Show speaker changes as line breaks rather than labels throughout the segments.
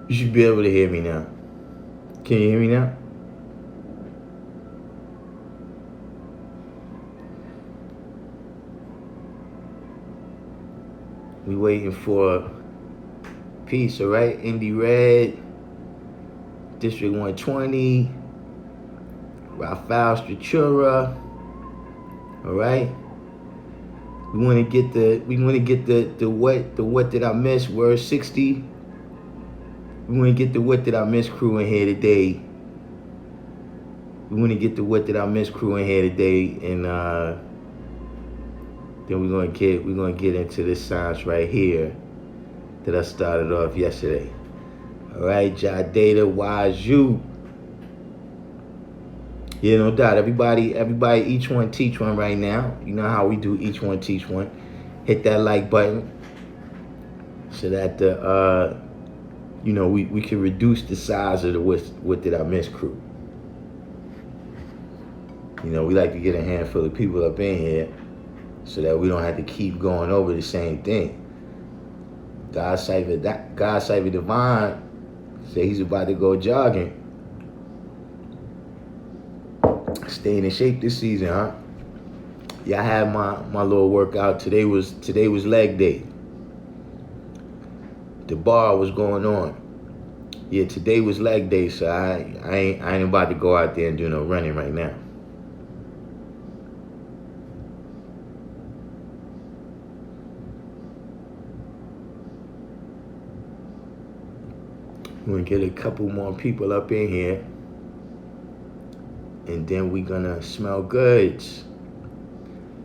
You should be able to hear me now. Can you hear me now? We waiting for peace, all right? Indy Red, District 120, Rafael Stratura, all right? We want to get the what did I miss? Word 60. We want to get the what did I miss crew in here today. We want to get the what did I miss crew in here today, and then we're gonna get into this science right here that I started off yesterday. All right, Ja Data, Wise You. Yeah, no doubt. Everybody, each one teach one right now. You know how we do each one teach one. Hit that like button so that the we can reduce the size of the what did I miss crew. You know, we like to get a handful of people up in here so that we don't have to keep going over the same thing. God Cypher Divine say he's about to go jogging. Staying in shape this season, huh? Yeah, I had my little workout. Today was leg day. The bar was going on. Yeah, today was leg day, so I ain't about to go out there and do no running right now. We're gonna get a couple more people up in here, and then we're gonna smell goods.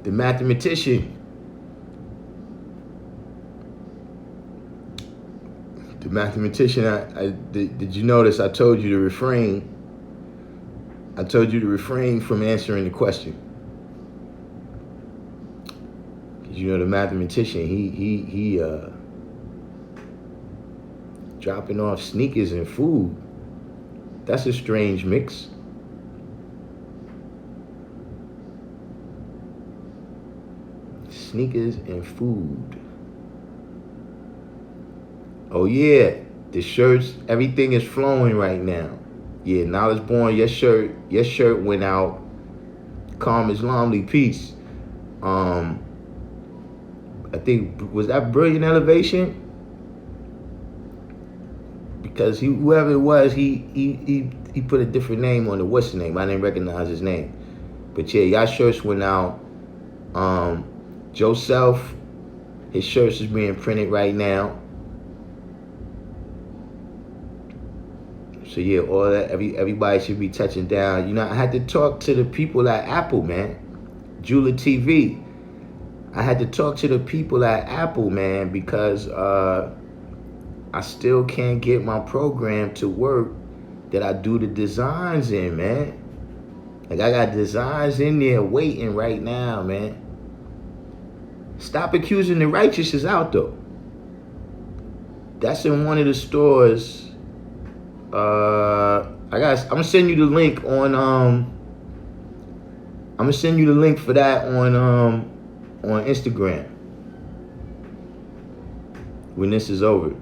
The mathematician. The mathematician, did you notice I told you to refrain? I told you to refrain from answering the question. Because you know the mathematician, he dropping off sneakers and food. That's a strange mix. Sneakers and food. Oh yeah, the shirts, everything is flowing right now. Yeah, Knowledge Born, your shirt went out. Calm Islamly, peace. I think, was that Brilliant Elevation? Because whoever it was, he put a different name on it. What's the name? I didn't recognize his name. But yeah, y'all shirts went out. Joseph, his shirts is being printed right now. So yeah, all that, everybody should be touching down. You know, I had to talk to the people at Apple, man. Jula TV. I had to talk to the people at Apple, man, because I still can't get my program to work that I do the designs in, man. Like, I got designs in there waiting right now, man. Stop accusing the righteous is out, though. That's in one of the stores. I'm gonna send you the link on I'm gonna send you the link for that on Instagram when this is over.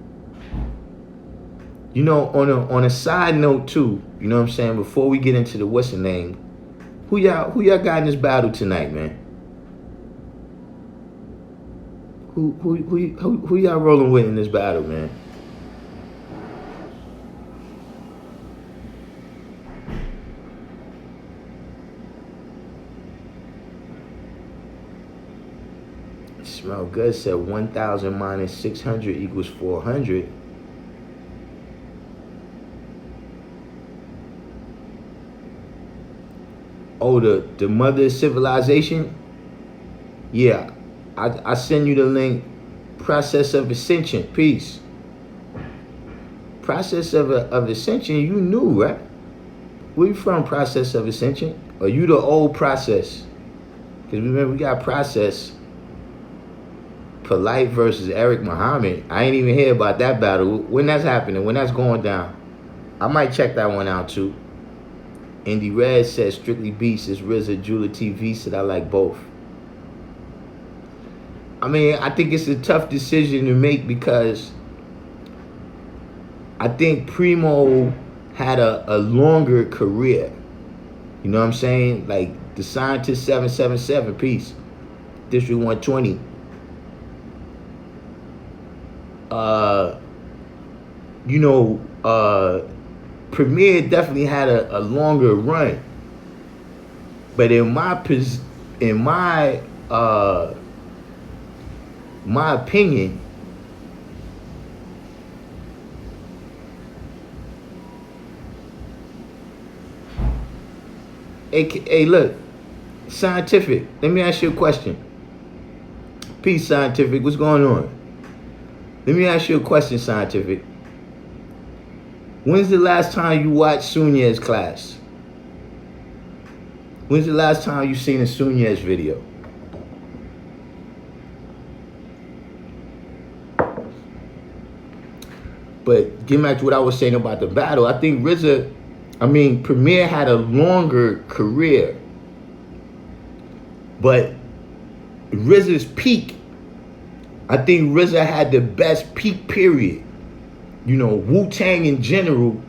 You know, on a side note too, you know what I'm saying, before we get into the what's the name, who y'all got in this battle tonight, man? Who y'all rolling with in this battle, man? Smell good said 1,000 minus 600 equals 400. Oh, the mother of civilization? Yeah, I send you the link. Process of Ascension, peace. Process of Ascension, you knew, right? Where you from, Process of Ascension? Or you the old Process? Because remember, we got Process. Polite versus Eric Muhammad. I ain't even hear about that battle. When that's happening, when that's going down. I might check that one out too. Indy Red says Strictly Beats is RZA. Jula TV said I like both. I mean, I think it's a tough decision to make because I think Primo had a longer career. You know what I'm saying? Like the Scientist 777 piece, District 120. You know, Premier definitely had a longer run. But in my opinion, hey, look, Scientific. Let me ask you a question. Peace, Scientific. What's going on? Let me ask you a question, Scientific. When's the last time you watched Sunya's class? When's the last time you seen a Sunya's video? But getting back to what I was saying about the battle, I think Premier had a longer career. But RZA's peak, I think RZA had the best peak period. You know, Wu-Tang in general,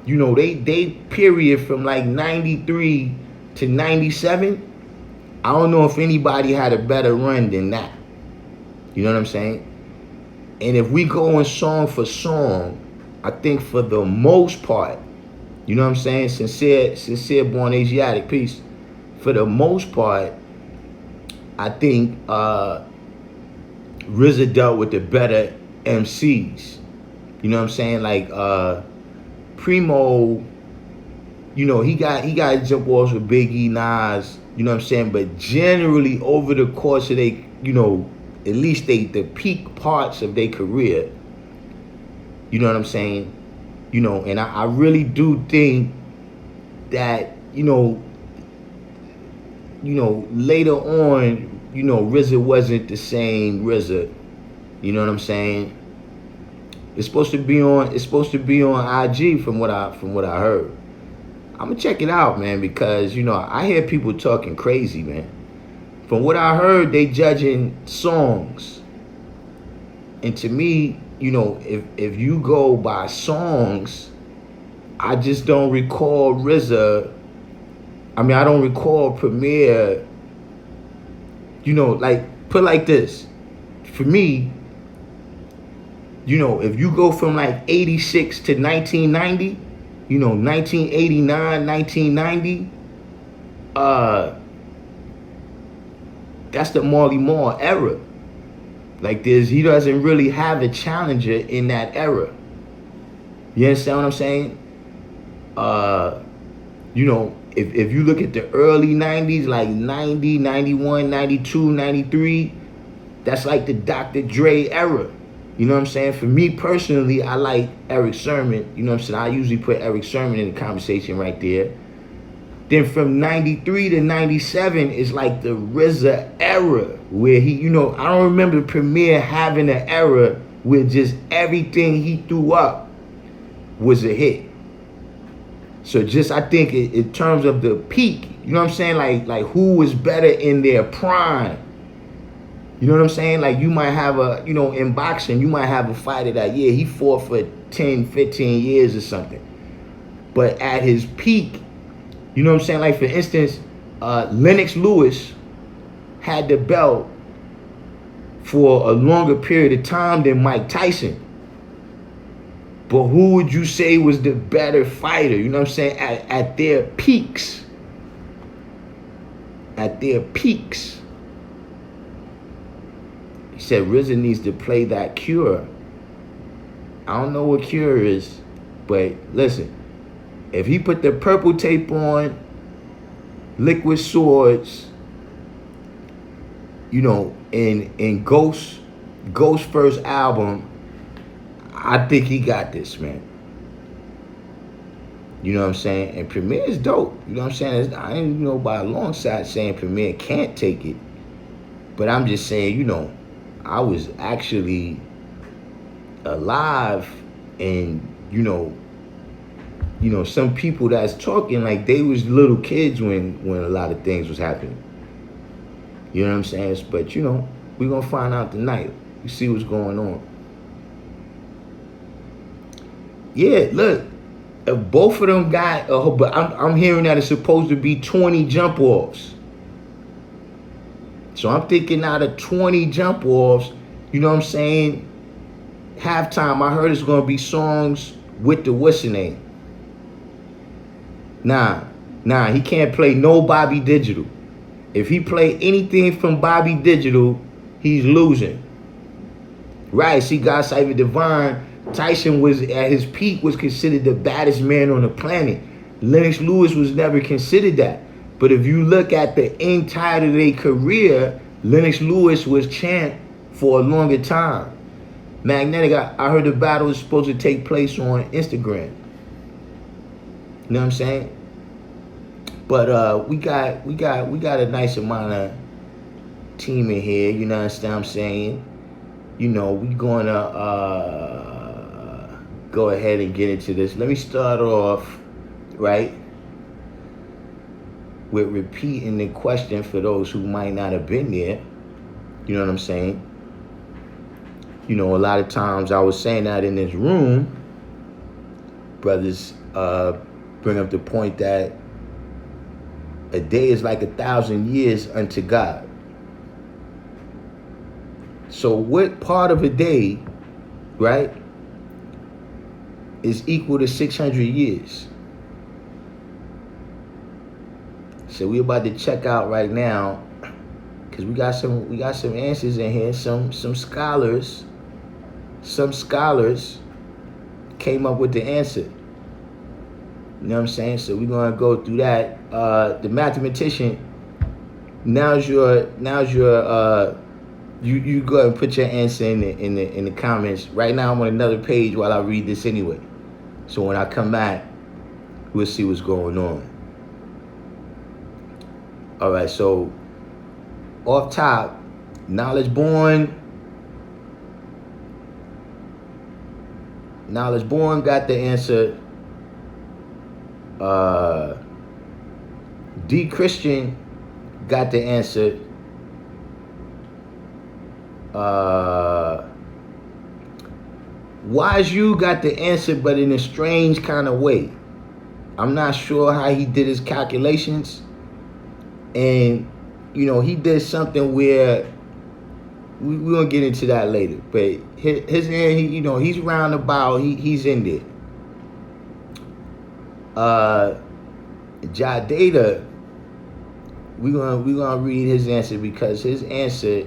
you know, they period from like 93 to 97. I don't know if anybody had a better run than that. You know what I'm saying? And if we go in song for song, I think for the most part, you know what I'm saying? Sincere Born Asiatic, peace. For the most part, I think RZA dealt with the better MCs. You know what I'm saying? Like Primo, you know, he got jump balls with Biggie, Nas, you know what I'm saying? But generally over the course of they, you know, at least the peak parts of their career, you know what I'm saying? You know, and I really do think that, you know, later on, you know, RZA wasn't the same RZA. You know what I'm saying? It's supposed to be on IG from what I heard. I'm gonna check it out, man, because you know I hear people talking crazy, man. From what I heard, they judging songs, and to me, you know, if you go by songs, I just don't recall RZA. I mean, I don't recall Premier. You know, like put like this, for me. You know, if you go from like 86 to 1990, you know, 1989, 1990, that's the Marley Marl era. Like he doesn't really have a challenger in that era. You understand what I'm saying? You know, if you look at the early 90s, like 90, 91, 92, 93, that's like the Dr. Dre era. You know what I'm saying? For me personally, I like Eric Sermon. You know what I'm saying? I usually put Eric Sermon in the conversation right there. Then from 93 to 97 is like the RZA era where he, you know, I don't remember Premier having an era where just everything he threw up was a hit. So just, I think in terms of the peak, you know what I'm saying? Like who was better in their prime? You know what I'm saying? Like you might have you know, in boxing, you might have a fighter that, yeah, he fought for 10, 15 years or something. But at his peak, you know what I'm saying? Like for instance, Lennox Lewis had the belt for a longer period of time than Mike Tyson. But who would you say was the better fighter? You know what I'm saying? At their peaks. At their peaks. He said RZA needs to play that Cure. I don't know what Cure is, but listen, if he put the purple tape on, Liquid Swords, you know, in Ghost's first album, I think he got this, man. You know what I'm saying? And Premier is dope. You know what I'm saying? I ain't, you know, by a long shot saying Premier can't take it. But I'm just saying, you know, I was actually alive, and you know, some people that's talking like they was little kids when a lot of things was happening. You know what I'm saying? But you know, we're gonna find out tonight. We see what's going on. Yeah, look, both of them got, but I'm hearing that it's supposed to be 20 jump offs. So I'm thinking out of 20 jump offs, you know what I'm saying? Halftime, I heard it's gonna be songs with the what's the name. Nah, he can't play no Bobby Digital. If he play anything from Bobby Digital, he's losing. Right, see, God Cypher Divine, Tyson was at his peak, was considered the baddest man on the planet. Lennox Lewis was never considered that. But if you look at the entirety of their career, Lennox Lewis was champ for a longer time. Magnetic, I heard the battle is supposed to take place on Instagram. You know what I'm saying? But we got a nice amount of team in here, you know what I'm saying? You know, we gonna go ahead and get into this. Let me start off, right, with repeating the question for those who might not have been there. You know what I'm saying? You know, a lot of times I was saying that in this room, brothers bring up the point that a day is like 1,000 years unto God. So what part of a day, right, is equal to 600 years? So we about to check out right now, because we got some answers in here. Some scholars came up with the answer. You know what I'm saying? So we're gonna go through that. The mathematician, now's your you go ahead and put your answer in the comments. Right now I'm on another page while I read this anyway. So when I come back, we'll see what's going on. All right, so off top, Knowledge Born got the answer. D Christian got the answer. Wise You got the answer, but in a strange kind of way. I'm not sure how he did his calculations. And, you know, he did something where we're going to get into that later. But his end, you know, he's roundabout. He's in there. Jadata, we're gonna read his answer, because his answer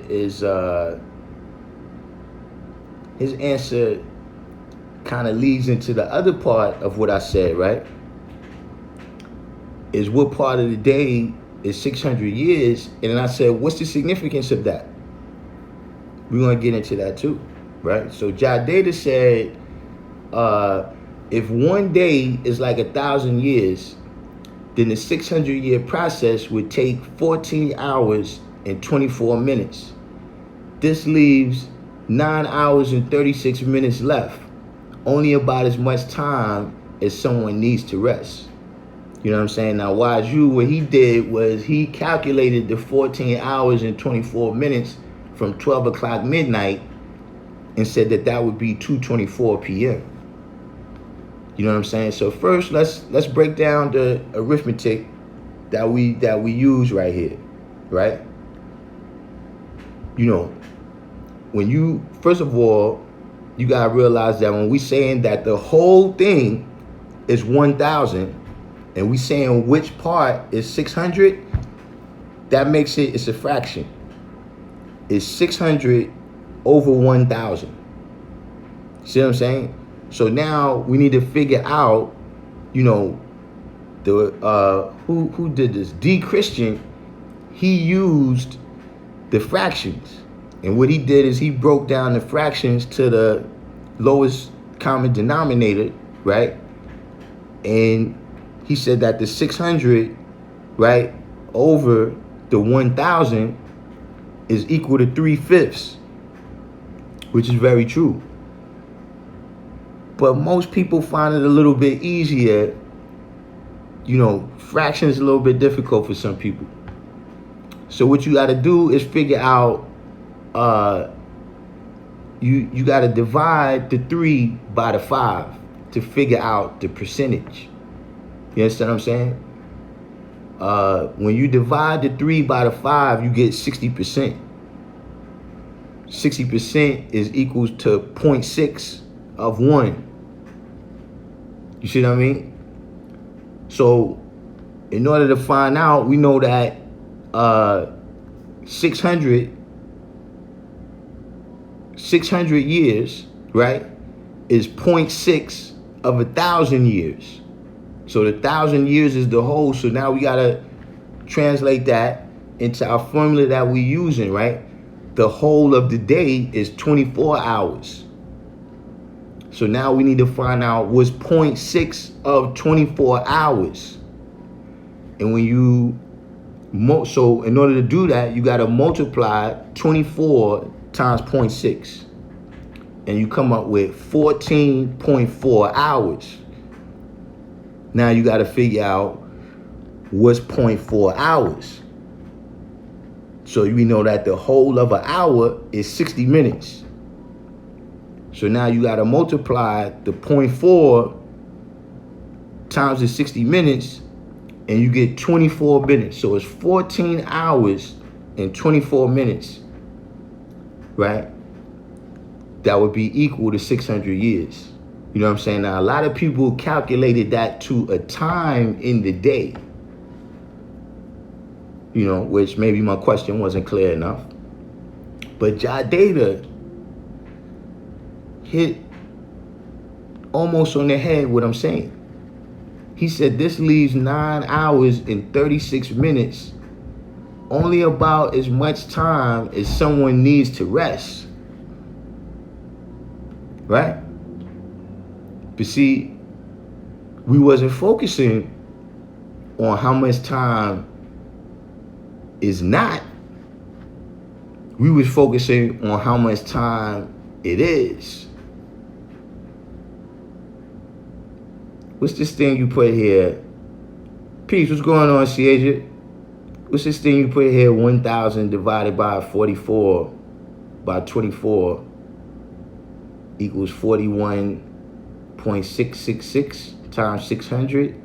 kind of leads into the other part of what I said, right? Is what part of the day is 600 years? And then I said, what's the significance of that? We're gonna get into that too, right? So Jadata said, if one day is like 1,000 years, then the 600-year process would take 14 hours and 24 minutes. This leaves 9 hours and 36 minutes left, only about as much time as someone needs to rest. You know what I'm saying? Now, Wise You, what he did was he calculated the 14 hours and 24 minutes from 12 o'clock midnight and said that would be 2:24 p.m. You know what I'm saying? So first, let's break down the arithmetic that we use right here, right? You know, first of all, you gotta realize that when we saying that the whole thing is 1,000, and we saying which part is 600, that makes it's a fraction. It's 600 over 1,000. See what I'm saying? So now we need to figure out, you know, the who did this? D Christian, he used the fractions. And what he did is he broke down the fractions to the lowest common denominator, right? And he said that the 600, right, over the 1,000 is equal to 3/5, which is very true. But most people find it a little bit easier. You know, fractions a little bit difficult for some people. So what you got to do is figure out, you got to divide the 3 by the 5. to figure out the percentage. You understand what I'm saying? When you divide the 3 by the 5, you get 60%. 60% is equals to 0.6 of 1. You see what I mean? So in order to find out, we know that 600 years, right, is 0.6 of 1,000 years. So the 1,000 years is the whole. So now we gotta translate that into our formula that we're using, right? The whole of the day is 24 hours. So now we need to find out what's 0.6 of 24 hours. And when you, so in order to do that, you gotta multiply 24 times 0.6. And you come up with 14.4 hours. Now you got to figure out what's 0.4 hours. So we know that the whole of an hour is 60 minutes. So now you got to multiply the 0.4 times the 60 minutes, and you get 24 minutes. So it's 14 hours and 24 minutes, right? That would be equal to 600 years. You know what I'm saying? Now, a lot of people calculated that to a time in the day, you know, which maybe my question wasn't clear enough. But Jadeda hit almost on the head what I'm saying. He said this leaves 9 hours and 36 minutes, only about as much time as someone needs to rest. Right? But see, we wasn't focusing on how much time is not. We was focusing on how much time it is. What's this thing you put here? Peace, what's going on, Siaja? What's this thing you put here? 1,000 divided by 44 by 24 equals 41.666 times 600.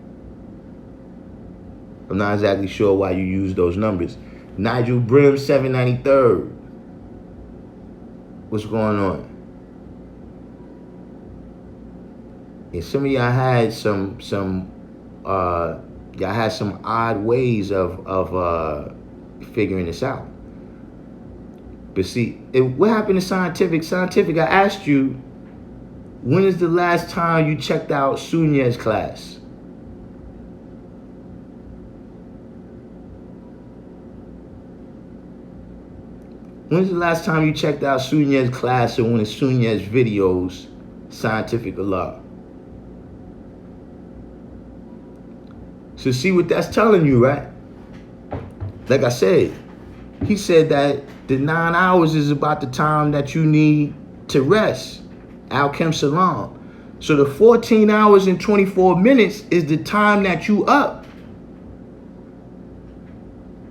I'm not exactly sure why you use those numbers. Nigel Brim, 793rd. What's going on? And some of y'all had some odd ways of figuring this out. But see, what happened to scientific? Scientific, I asked you, when is the last time you checked out Sunya's class? When's the last time you checked out Sunya's class or one of Sunya's videos, Scientific Allah? So see what that's telling you, right? Like I said, he said that the 9 hours is about the time that you need to rest. Al-Kim Salam. So the 14 hours and 24 minutes is the time that you up.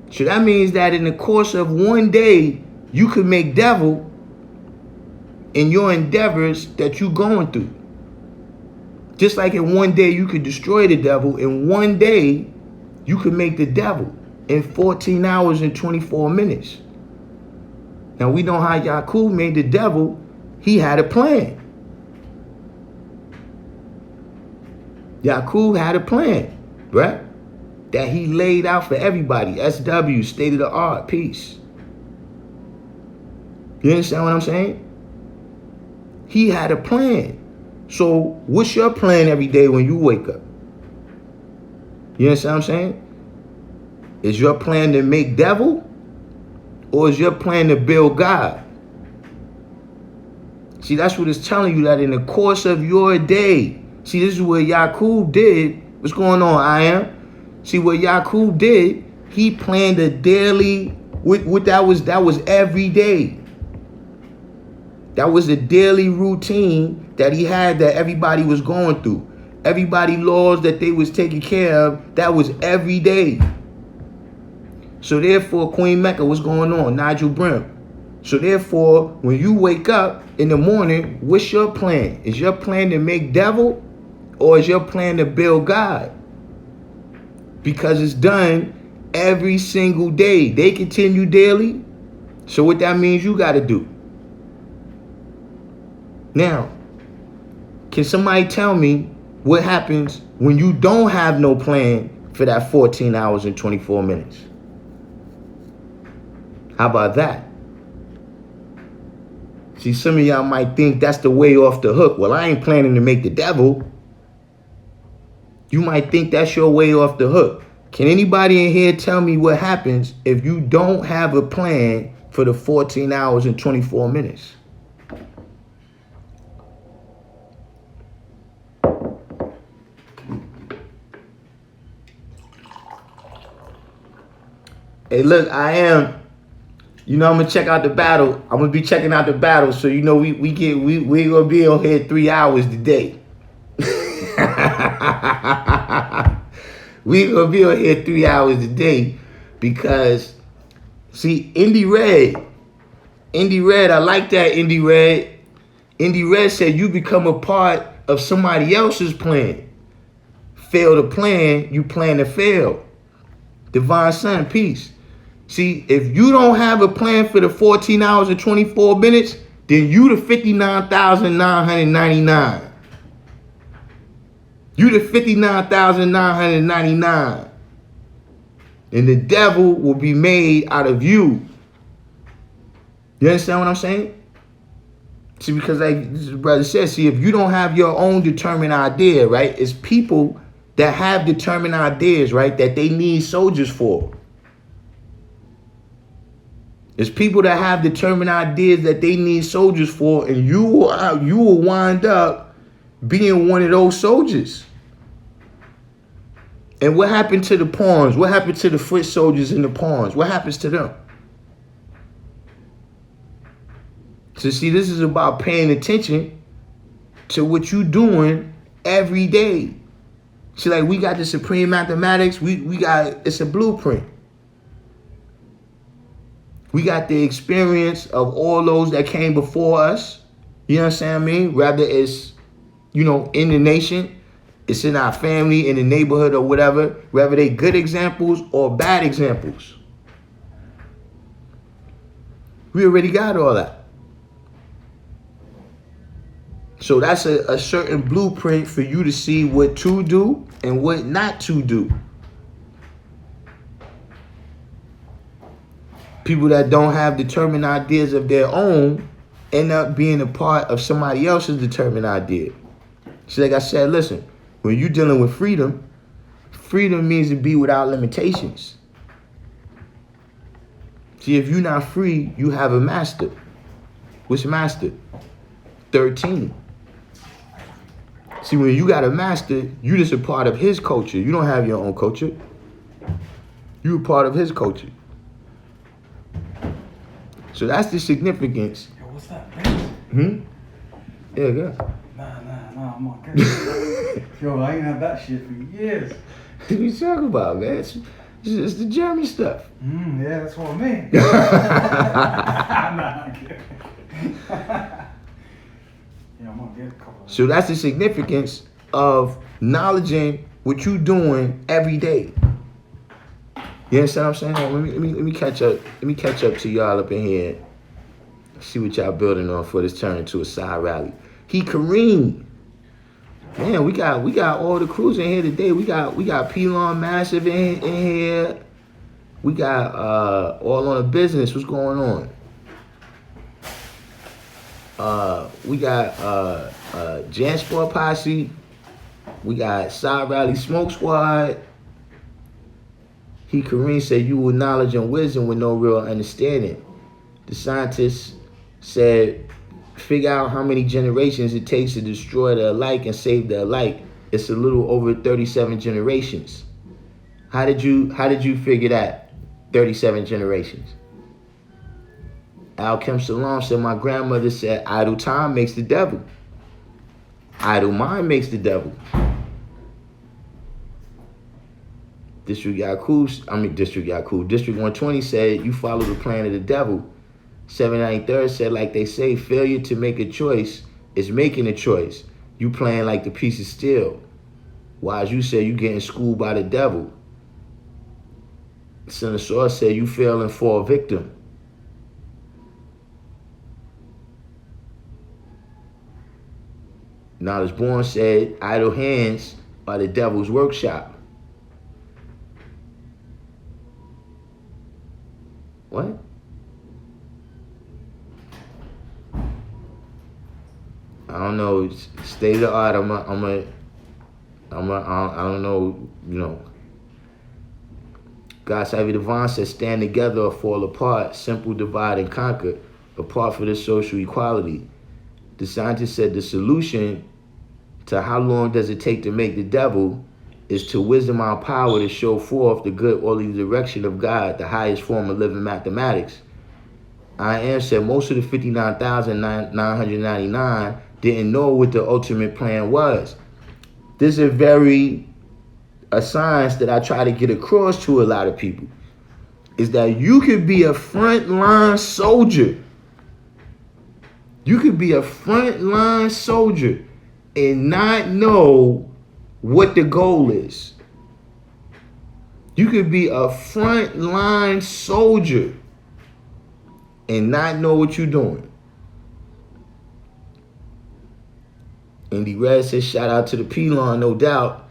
So that means that in the course of one day, you could make devil in your endeavors that you going through. Just like in one day you could destroy the devil, in one day you could make the devil in 14 hours and 24 minutes. Now we know how Yaqub made the devil. He had a plan. Yaqub had a plan, right? That he laid out for everybody. SW, state of the art, peace. You understand what I'm saying? He had a plan. So what's your plan every day when you wake up? You understand what I'm saying? Is your plan to make devil? Or is your plan to build God? See, that's what it's telling you, that in the course of your day. See, this is what Yaqub did. What's going on, I am? See, what Yaqub did, he planned a daily, what that was every day. That was the daily routine that he had, that everybody was going through. Everybody laws that they was taking care of, that was every day. So therefore, Queen Mecca, what's going on? Nigel Brim. So therefore, when you wake up in the morning, what's your plan? Is your plan to make devil? Or is your plan to build God? Because it's done every single day. They continue daily. So what that means you got to do. Now, can somebody tell me what happens when you don't have no plan for that 14 hours and 24 minutes? How about that? See, some of y'all might think that's the way off the hook. Well, I ain't planning to make the devil. You might think that's your way off the hook. Can anybody in here tell me what happens if you don't have a plan for the 14 hours and 24 minutes? Hey, look, I'm gonna check out the battle. I'm gonna be checking out the battle, so we gonna be on here 3 hours today. We gonna be on here 3 hours a day because, see, Indy Red, I like that, Indy Red. Indy Red said you become a part of somebody else's plan. Fail to plan, you plan to fail. Divine Son, peace. See, if you don't have a plan for the 14 hours and 24 minutes, then you the 59,999. You the 59,999. And the devil will be made out of you. You understand what I'm saying? See, because like this brother says, see, if you don't have your own determined idea, right? It's people that have determined ideas, right, that they need soldiers for. It's people that have determined ideas that they need soldiers for, and you will wind up being one of those soldiers. And what happened to the pawns? What happened to the foot soldiers and the pawns? What happens to them? So see, this is about paying attention to what you're doing every day. See, like we got the supreme mathematics, we got, it's a blueprint. We got the experience of all those that came before us. You know what I'm saying? Whether it's, in the nation, it's in our family, in the neighborhood or whatever, whether they good examples or bad examples. We already got all that. So that's a certain blueprint for you to see what to do and what not to do. People that don't have determined ideas of their own end up being a part of somebody else's determined idea. So like I said, listen, when you're dealing with freedom, freedom means to be without limitations. See, if you're not free, you have a master. Which master? 13. See, when you got a master, you just a part of his culture. You don't have your own culture. You're a part of his culture. So that's the significance.
Yo, what's that, man?
Yeah, good.
Nah, I'm on good. Yo, I ain't had that shit for years.
What you talking about, man? It's the German stuff.
Yeah, that's what I mean. Nah, I'm kidding. Yeah, I'm gonna get a couple of
So that's the significance of acknowledging what you're doing every day. You understand what I'm saying? Let me catch up. Let me catch up to y'all up in here. See what y'all building on for this turn into a side rally. Kareem. Man, we got all the crews in here today. We got P-Lon Massive in here. We got all on the business. What's going on? We got Jansport Posse. We got Side Rally Smoke Squad. Kareem said, you will knowledge and wisdom with no real understanding. The scientists said, figure out how many generations it takes to destroy the alike and save the alike. It's a little over 37 generations. How did you figure that? 37 generations. Al-Kim Salam said, my grandmother said, idle time makes the devil. Idle mind makes the devil. District 120 said, you follow the plan of the devil. 793rd said, like they say, failure to make a choice is making a choice. You playing like the piece of steel. Why, as you said, you getting schooled by the devil. Son of Saul said you failing for a victim. Knowledge Born said idle hands are the devil's workshop. What? I don't know. State of the art. I don't know. You know. God Savvy Devon says, stand together or fall apart. Simple, divide and conquer. Apart for the social equality. The scientist said the solution to how long does it take to make the devil is to wisdom our power to show forth the good orderly direction of God, the highest form of living mathematics. I am said most of the 59,999 didn't know what the ultimate plan was. This is a science that I try to get across to a lot of people, is that you could be a frontline soldier. You could be a frontline soldier and not know what the goal is. You could be a frontline soldier and not know what you're doing. Andy Red says, shout out to the P-Lawn, no doubt.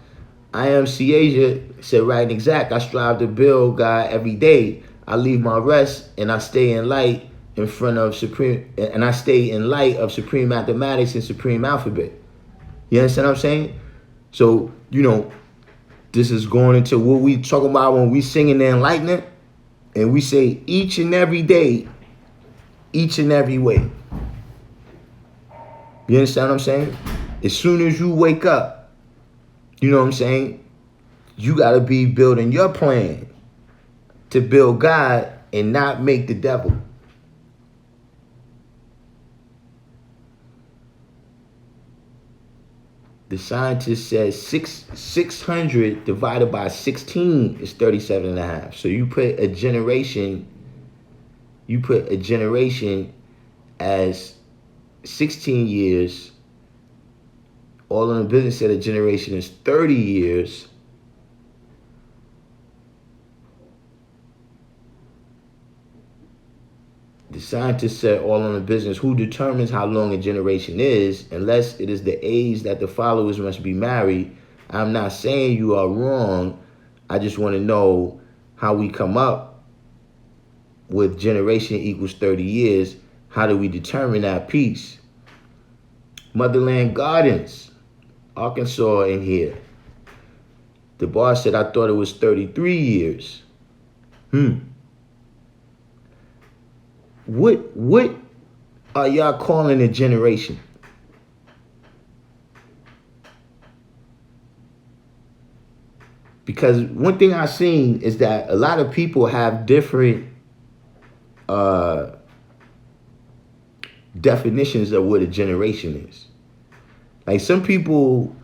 IMC Asia said, right and exact. I strive to build God every day. I leave my rest and I stay in light in front of supreme, and I stay in light of supreme mathematics and supreme alphabet. You understand what I'm saying? So, you know, this is going into what we talking about when we singing the enlightenment, and we say each and every day, each and every way. You understand what I'm saying? As soon as you wake up, you know what I'm saying, you got to be building your plan to build God and not make the devil. The scientist says 600 divided by 16 is 37 and a half. So you put a generation as 16 years. All in the business said a generation is 30 years. The scientist said all in the business, who determines how long a generation is, unless it is the age that the followers must be married. I'm not saying you are wrong. I just want to know how we come up with generation equals 30 years. How do we determine that piece? Motherland Gardens, Arkansas in here. The boss said, I thought it was 33 years. What are y'all calling a generation? Because one thing I've seen is that a lot of people have different definitions of what a generation is. Like some people,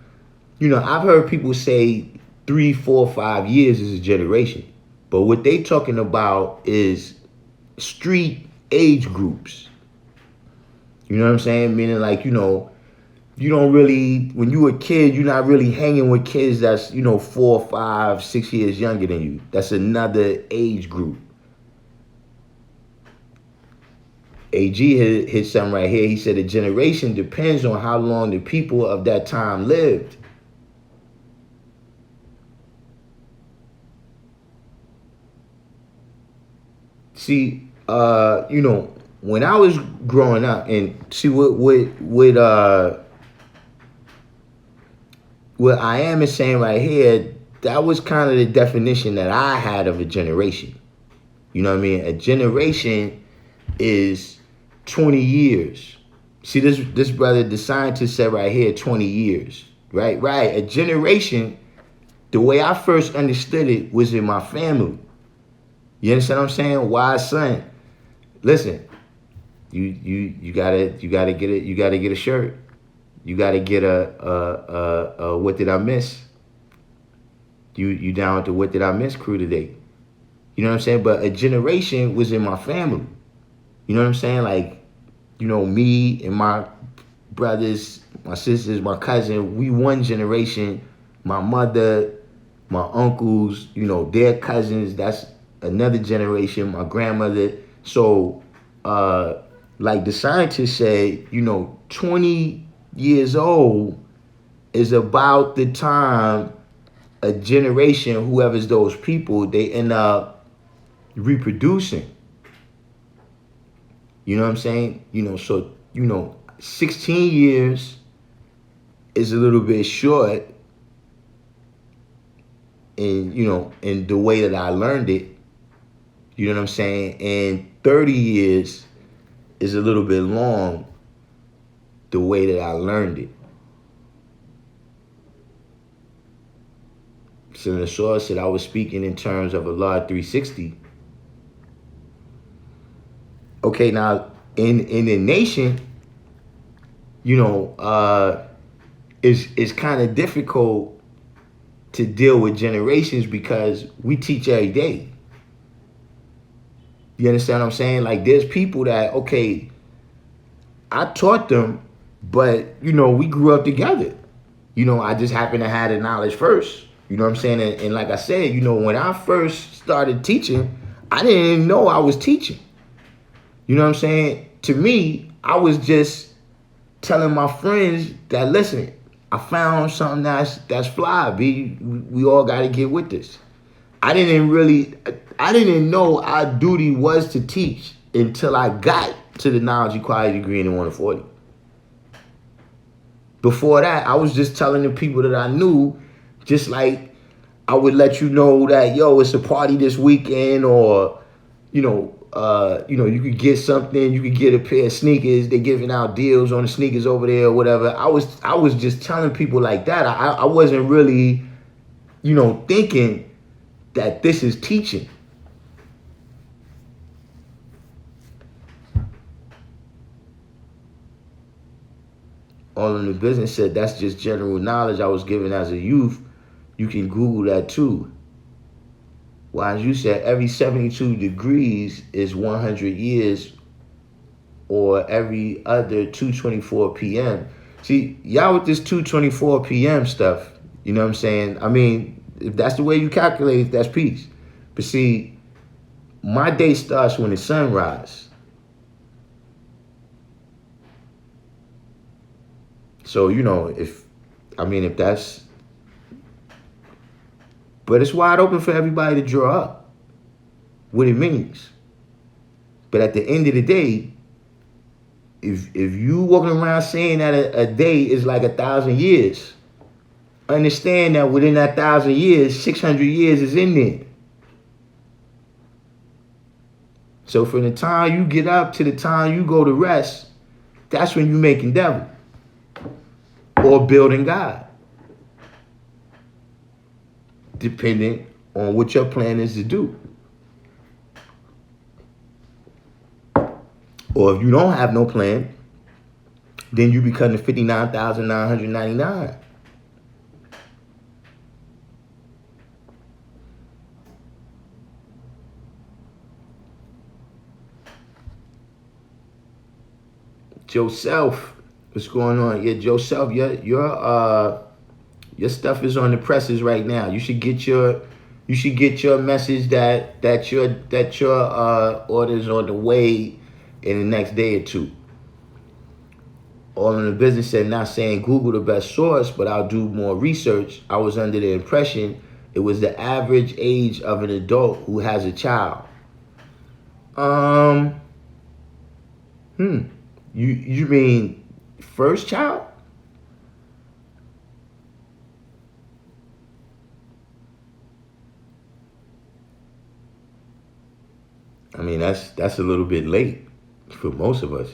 you know, I've heard people say 3, 4, 5 years is a generation. But what they talking about is street age groups. You know what I'm saying? Meaning like, you know, you don't really, when you a kid, you're not really hanging with kids that's, you know, 4, 5, 6 years younger than you. That's another age group. AG hit something right here. He said a generation depends on how long the people of that time lived. See, you know, when I was growing up, and see what I am is saying right here, that was kind of the definition that I had of a generation. You know what I mean? A generation is 20 years. See, this brother, the scientist said right here, 20 years. Right. A generation, the way I first understood it was in my family. You understand what I'm saying? Wise son. Listen, you gotta get it. You gotta get a shirt. You gotta get a what did I miss? You down with the what did I miss crew today? You know what I'm saying? But a generation was in my family. You know what I'm saying? Like, you know, me and my brothers, my sisters, my cousin, we one generation my mother, my uncles, their cousins, that's another generation, my grandmother. So, like the scientists say, 20 years old is about the time a generation, whoever's those people, they end up reproducing. You know what I'm saying? 16 years is a little bit short in the way that I learned it. You know what I'm saying? And 30 years is a little bit long the way that I learned it. So the source said I was speaking in terms of Allah 360. Okay, now in the nation, it's kind of difficult to deal with generations because we teach every day. You understand what I'm saying? Like there's people that, okay, I taught them, but we grew up together. I just happen to have the knowledge first. You know what I'm saying? And like I said, when I first started teaching, I didn't even know I was teaching. You know what I'm saying? To me, I was just telling my friends that, listen, I found something that's fly, B. We all got to get with this. I didn't know our duty was to teach until I got to the knowledge equality degree in the 140. Before that, I was just telling the people that I knew, just like I would let you know that, it's a party this weekend, or, you could get something, you could get a pair of sneakers, they're giving out deals on the sneakers over there or whatever. I was just telling people like that. I wasn't really, thinking that this is teaching. All in the business said that's just general knowledge I was given as a youth. You can Google that too. Why, as you said, every 72 degrees is 100 years, or every other 2:24 p.m. See, y'all with this 2:24 p.m. stuff, you know what I'm saying? I mean, if that's the way you calculate it, that's peace. But see, my day starts when the sun rises. So, if that's, but it's wide open for everybody to draw up what it means. But at the end of the day, if you walking around saying that a day is like 1,000 years, understand that within that 1,000 years, 600 years is in there. So from the time you get up to the time you go to rest, that's when you making devil or building God, depending on what your plan is to do. Or if you don't have no plan, then you become the 59,999. Joseph, what's going on? Yeah, Joseph, your stuff is on the presses right now. You should get your message that your order's on the way in the next day or two. All in the business said, not saying Google the best source, but I'll do more research. I was under the impression it was the average age of an adult who has a child. You mean first child? I mean, that's a little bit late for most of us.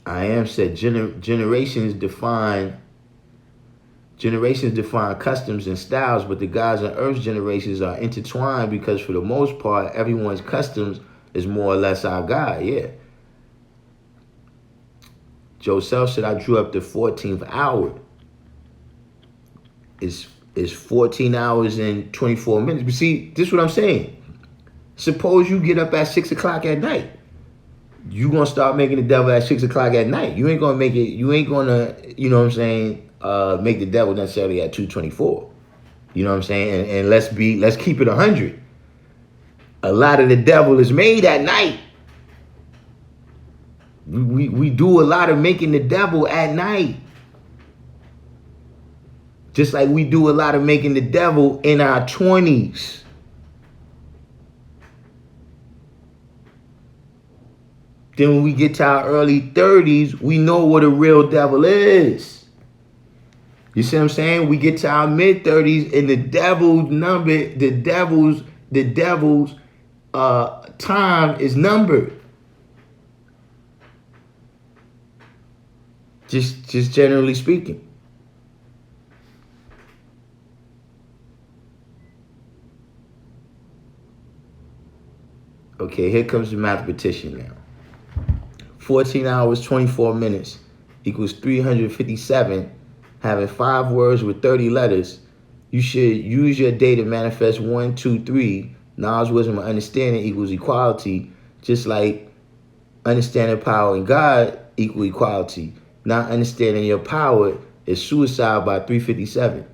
I am said generations define customs and styles, but the gods and earth's generations are intertwined because for the most part, everyone's customs is more or less our God. Yeah. Joseph said, I drew up the 14th hour. It's 14 hours and 24 minutes. But see, this is what I'm saying. Suppose you get up at 6 o'clock at night. you gonna start making the devil at 6 o'clock at night. You ain't gonna make it. You ain't gonna, you know what I'm saying, make the devil necessarily at 2:24. You know what I'm saying? And let's keep it 100. A lot of the devil is made at night. We do a lot of making the devil at night. Just like we do a lot of making the devil in our 20s. Then when we get to our early 30s, we know what a real devil is. You see what I'm saying? We get to our mid 30s and the devil's time is numbered. Just generally speaking. Okay, here comes the mathematician now. 14 hours, 24 minutes equals 357. Having 5 words with 30 letters, you should use your day to manifest 1, 2, 3. Knowledge, wisdom, and understanding equals equality, just like understanding power and God equal equality. Not understanding your power is suicide by 357.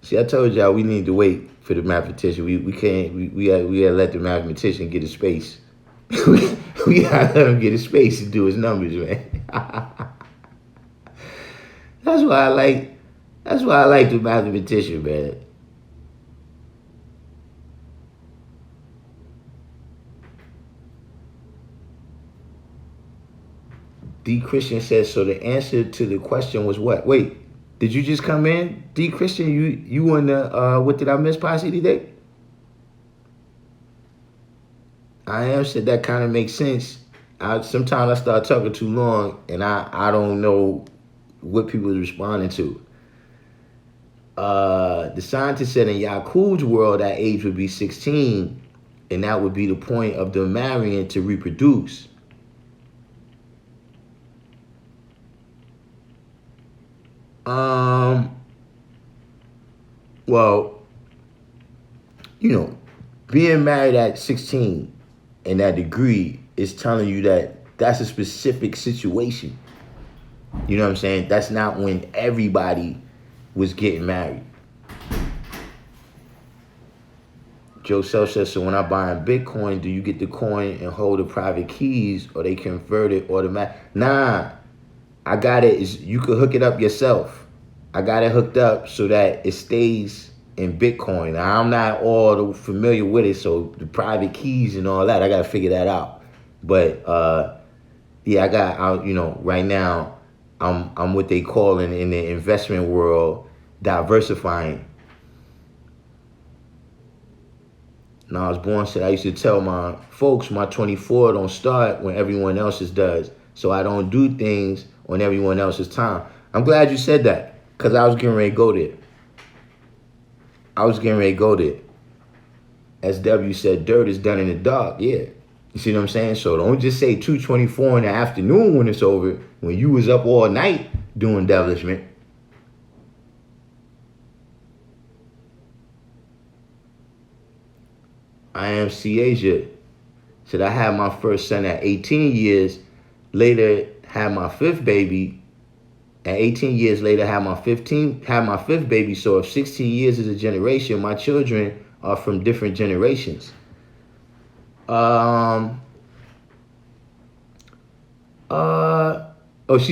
See, I told y'all we need to wait for the mathematician. We can't. We gotta let the mathematician get his space. we gotta let him get his space to do his numbers, man. That's why I like the mathematician, man. D. Christian says, so the answer to the question was what? Wait, did you just come in? D. Christian, you on the what did I miss posse today? I am said that kind of makes sense. Sometimes I start talking too long and I don't know what people are responding to. The scientist said in Yakub's world that age would be 16, and that would be the point of them marrying to reproduce. Well, you know, being married at 16 and that degree is telling you that that's a specific situation. You know what I'm saying? That's not when everybody was getting married. Joe Self says, so when I buy a Bitcoin, do you get the coin and hold the private keys or they convert it automatically? Nah, I got it. You could hook it up yourself. I got it hooked up so that it stays in Bitcoin. Now, I'm not all familiar with it, so the private keys and all that, I got to figure that out. But yeah, right now, I'm what they call in the investment world diversifying. Now, I was born said I used to tell my folks my 24 don't start when everyone else's does, so I don't do things on everyone else's time. I'm glad you said that. Because I was getting ready to go there. SW said dirt is done in the dark. Yeah. You see what I'm saying? So don't just say 2:24 in the afternoon when it's over, when you was up all night doing devilishment. I am C. Asia. Said I had my first son at 18 years. Later had my 5th baby. At 18 years later, had my 5th baby. So if 16 years is a generation, my children are from different generations. She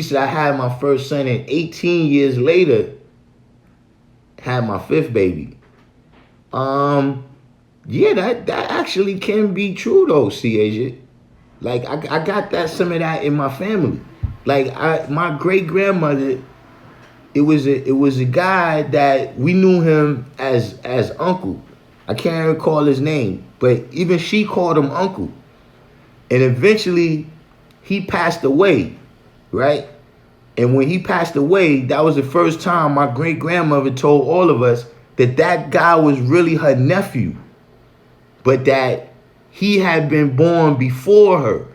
said I had my first son, and 18 years later, had my 5th baby. Yeah, that actually can be true though, C. Asia. Like I got some of that in my family. Like my great grandmother, it was a guy that we knew him as uncle. I can't recall his name, but even she called him uncle. And eventually, he passed away, right? And when he passed away, that was the first time my great grandmother told all of us that guy was really her nephew, but that he had been born before her,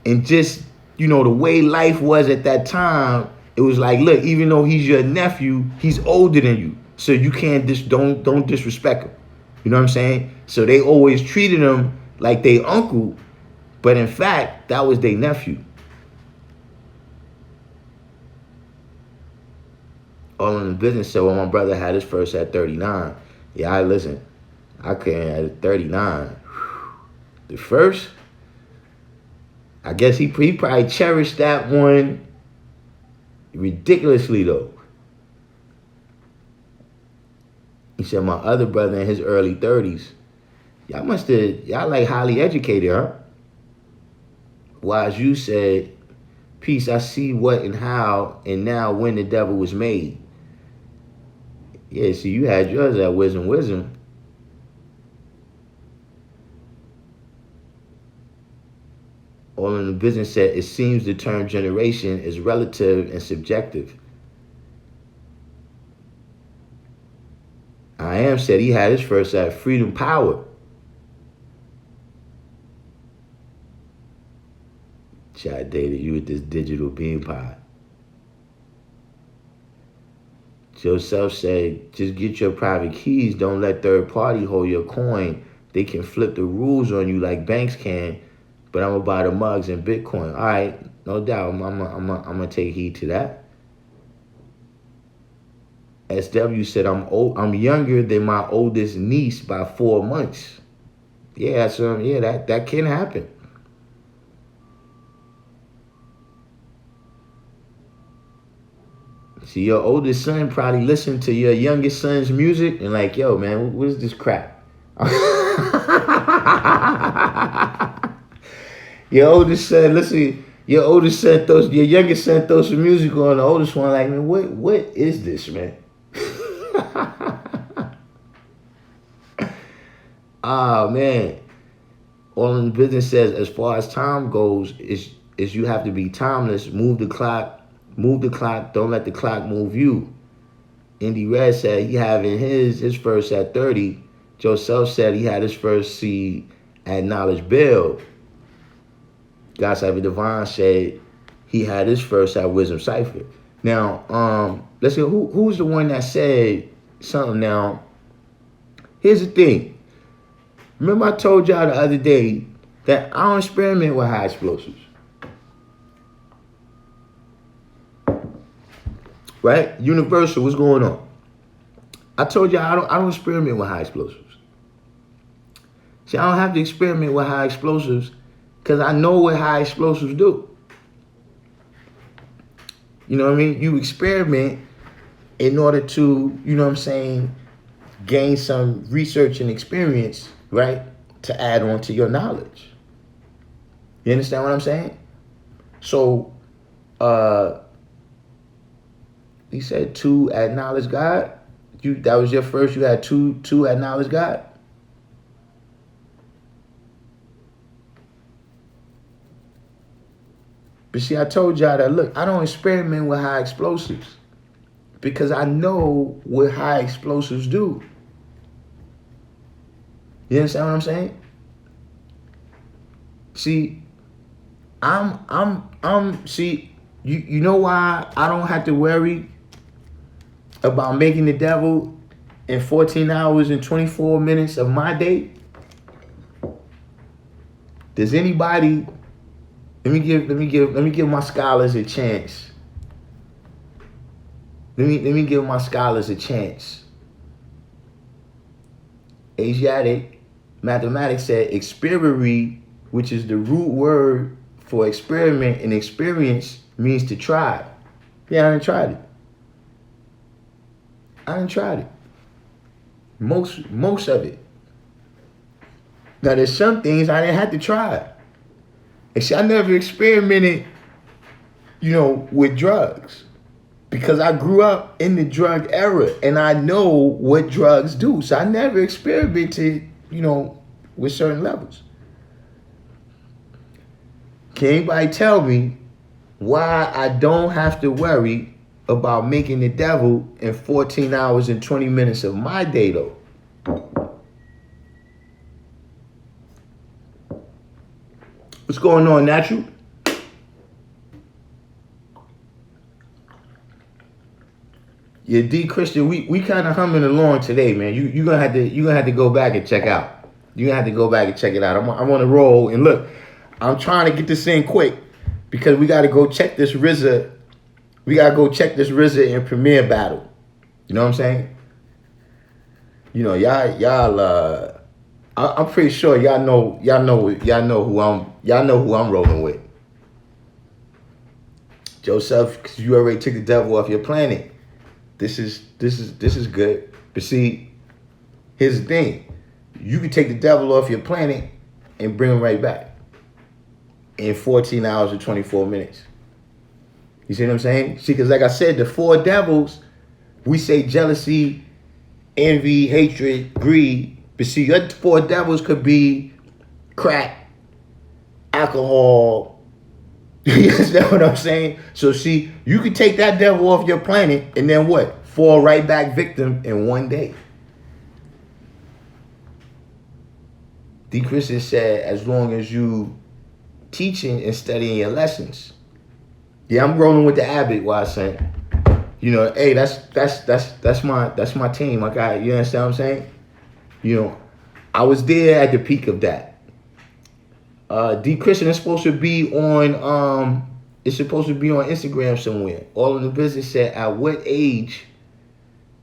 and just, you know, the way life was at that time, it was like, look, even though he's your nephew, he's older than you. So you can't don't disrespect him. You know what I'm saying? So they always treated him like they uncle, But in fact, that was their nephew. All in the business said, well, my brother had his first at 39. Yeah, listen, I couldn't at 39. The first, I guess he probably cherished that one ridiculously, though. He said, my other brother in his early 30s. Y'all like highly educated, huh? Wise you said, peace, I see what and how and now when the devil was made. Yeah, see, you had yours at wisdom. All in the business said, it seems the term generation is relative and subjective. I am said he had his first at Freedom Power. Child dated you with this digital bean pie. Joseph said, just get your private keys. Don't let third party hold your coin. They can flip the rules on you like banks can. But I'm gonna buy the mugs in Bitcoin. All right, no doubt. I'm gonna take heed to that. SW said, I'm younger than my oldest niece by 4 months. Yeah, so that can happen. See, your oldest son probably listened to your youngest son's music and like, yo, man, what is this crap? Your oldest son, listen, your youngest son throws some music on, the oldest one like, man, what is this, man? Oh, man. All in the business says, as far as time goes, is you have to be timeless. Move the clock, don't let the clock move you. Indy Red said he having his first at 30. Joseph said he had his first seed at Knowledge Bill. God Cypher Divine said he had his first at Wisdom Cypher. Now, let's see, who's the one that said something now? Here's the thing. Remember I told y'all the other day that I don't experiment with high explosives. Right? Universal, what's going on? I told y'all I don't experiment with high explosives. See, I don't have to experiment with high explosives because I know what high explosives do. You know what I mean? You experiment in order to, you know what I'm saying, gain some research and experience, right? To add on to your knowledge. You understand what I'm saying? So, he said 2 at Knowledge God. That was your first, you had two at Knowledge God? But see, I told y'all that, look, I don't experiment with high explosives because I know what high explosives do. You understand what I'm saying? See, you know why I don't have to worry about making the devil in 14 hours and 24 minutes of my day? Does anybody, let me give my scholars a chance. Let me give my scholars a chance. Asiatic mathematics said experiment, which is the root word for experiment and experience, means to try. Yeah, I done tried it. Most of it. Now there's some things I didn't have to try. And see, I never experimented, with drugs. Because I grew up in the drug era and I know what drugs do. So I never experimented, with certain levels. Can anybody tell me why I don't have to worry about making the devil in 14 hours and 20 minutes of my day, though? What's going on, Natural? Yeah, D Christian, we kind of humming along today, man. You gonna have to go back and check out. You're gonna have to go back and check it out. I'm on a roll, and look, I'm trying to get this in quick because we got to go check this RZA. We got to go check this RZA and Premier battle. You know what I'm saying? You know, y'all. I'm pretty sure y'all know who I'm rolling with. Joseph, because you already took the devil off your planet. This is good. But see, here's the thing: you can take the devil off your planet and bring him right back in 14 hours and 24 minutes. You see what I'm saying? See, because like I said, the four devils, we say jealousy, envy, hatred, greed. But see, your four devils could be crack, alcohol. You understand what I'm saying? So see, you could take that devil off your planet and then what? Fall right back victim in one day. D. Christian said, as long as you teaching and studying your lessons. Yeah, I'm rolling with the Abbott, Watson. You know, hey, that's my team. I got, you understand what I'm saying? You know, I was there at the peak of that. D. Christian is supposed to be on it's supposed to be on Instagram somewhere. All in the business said, at what age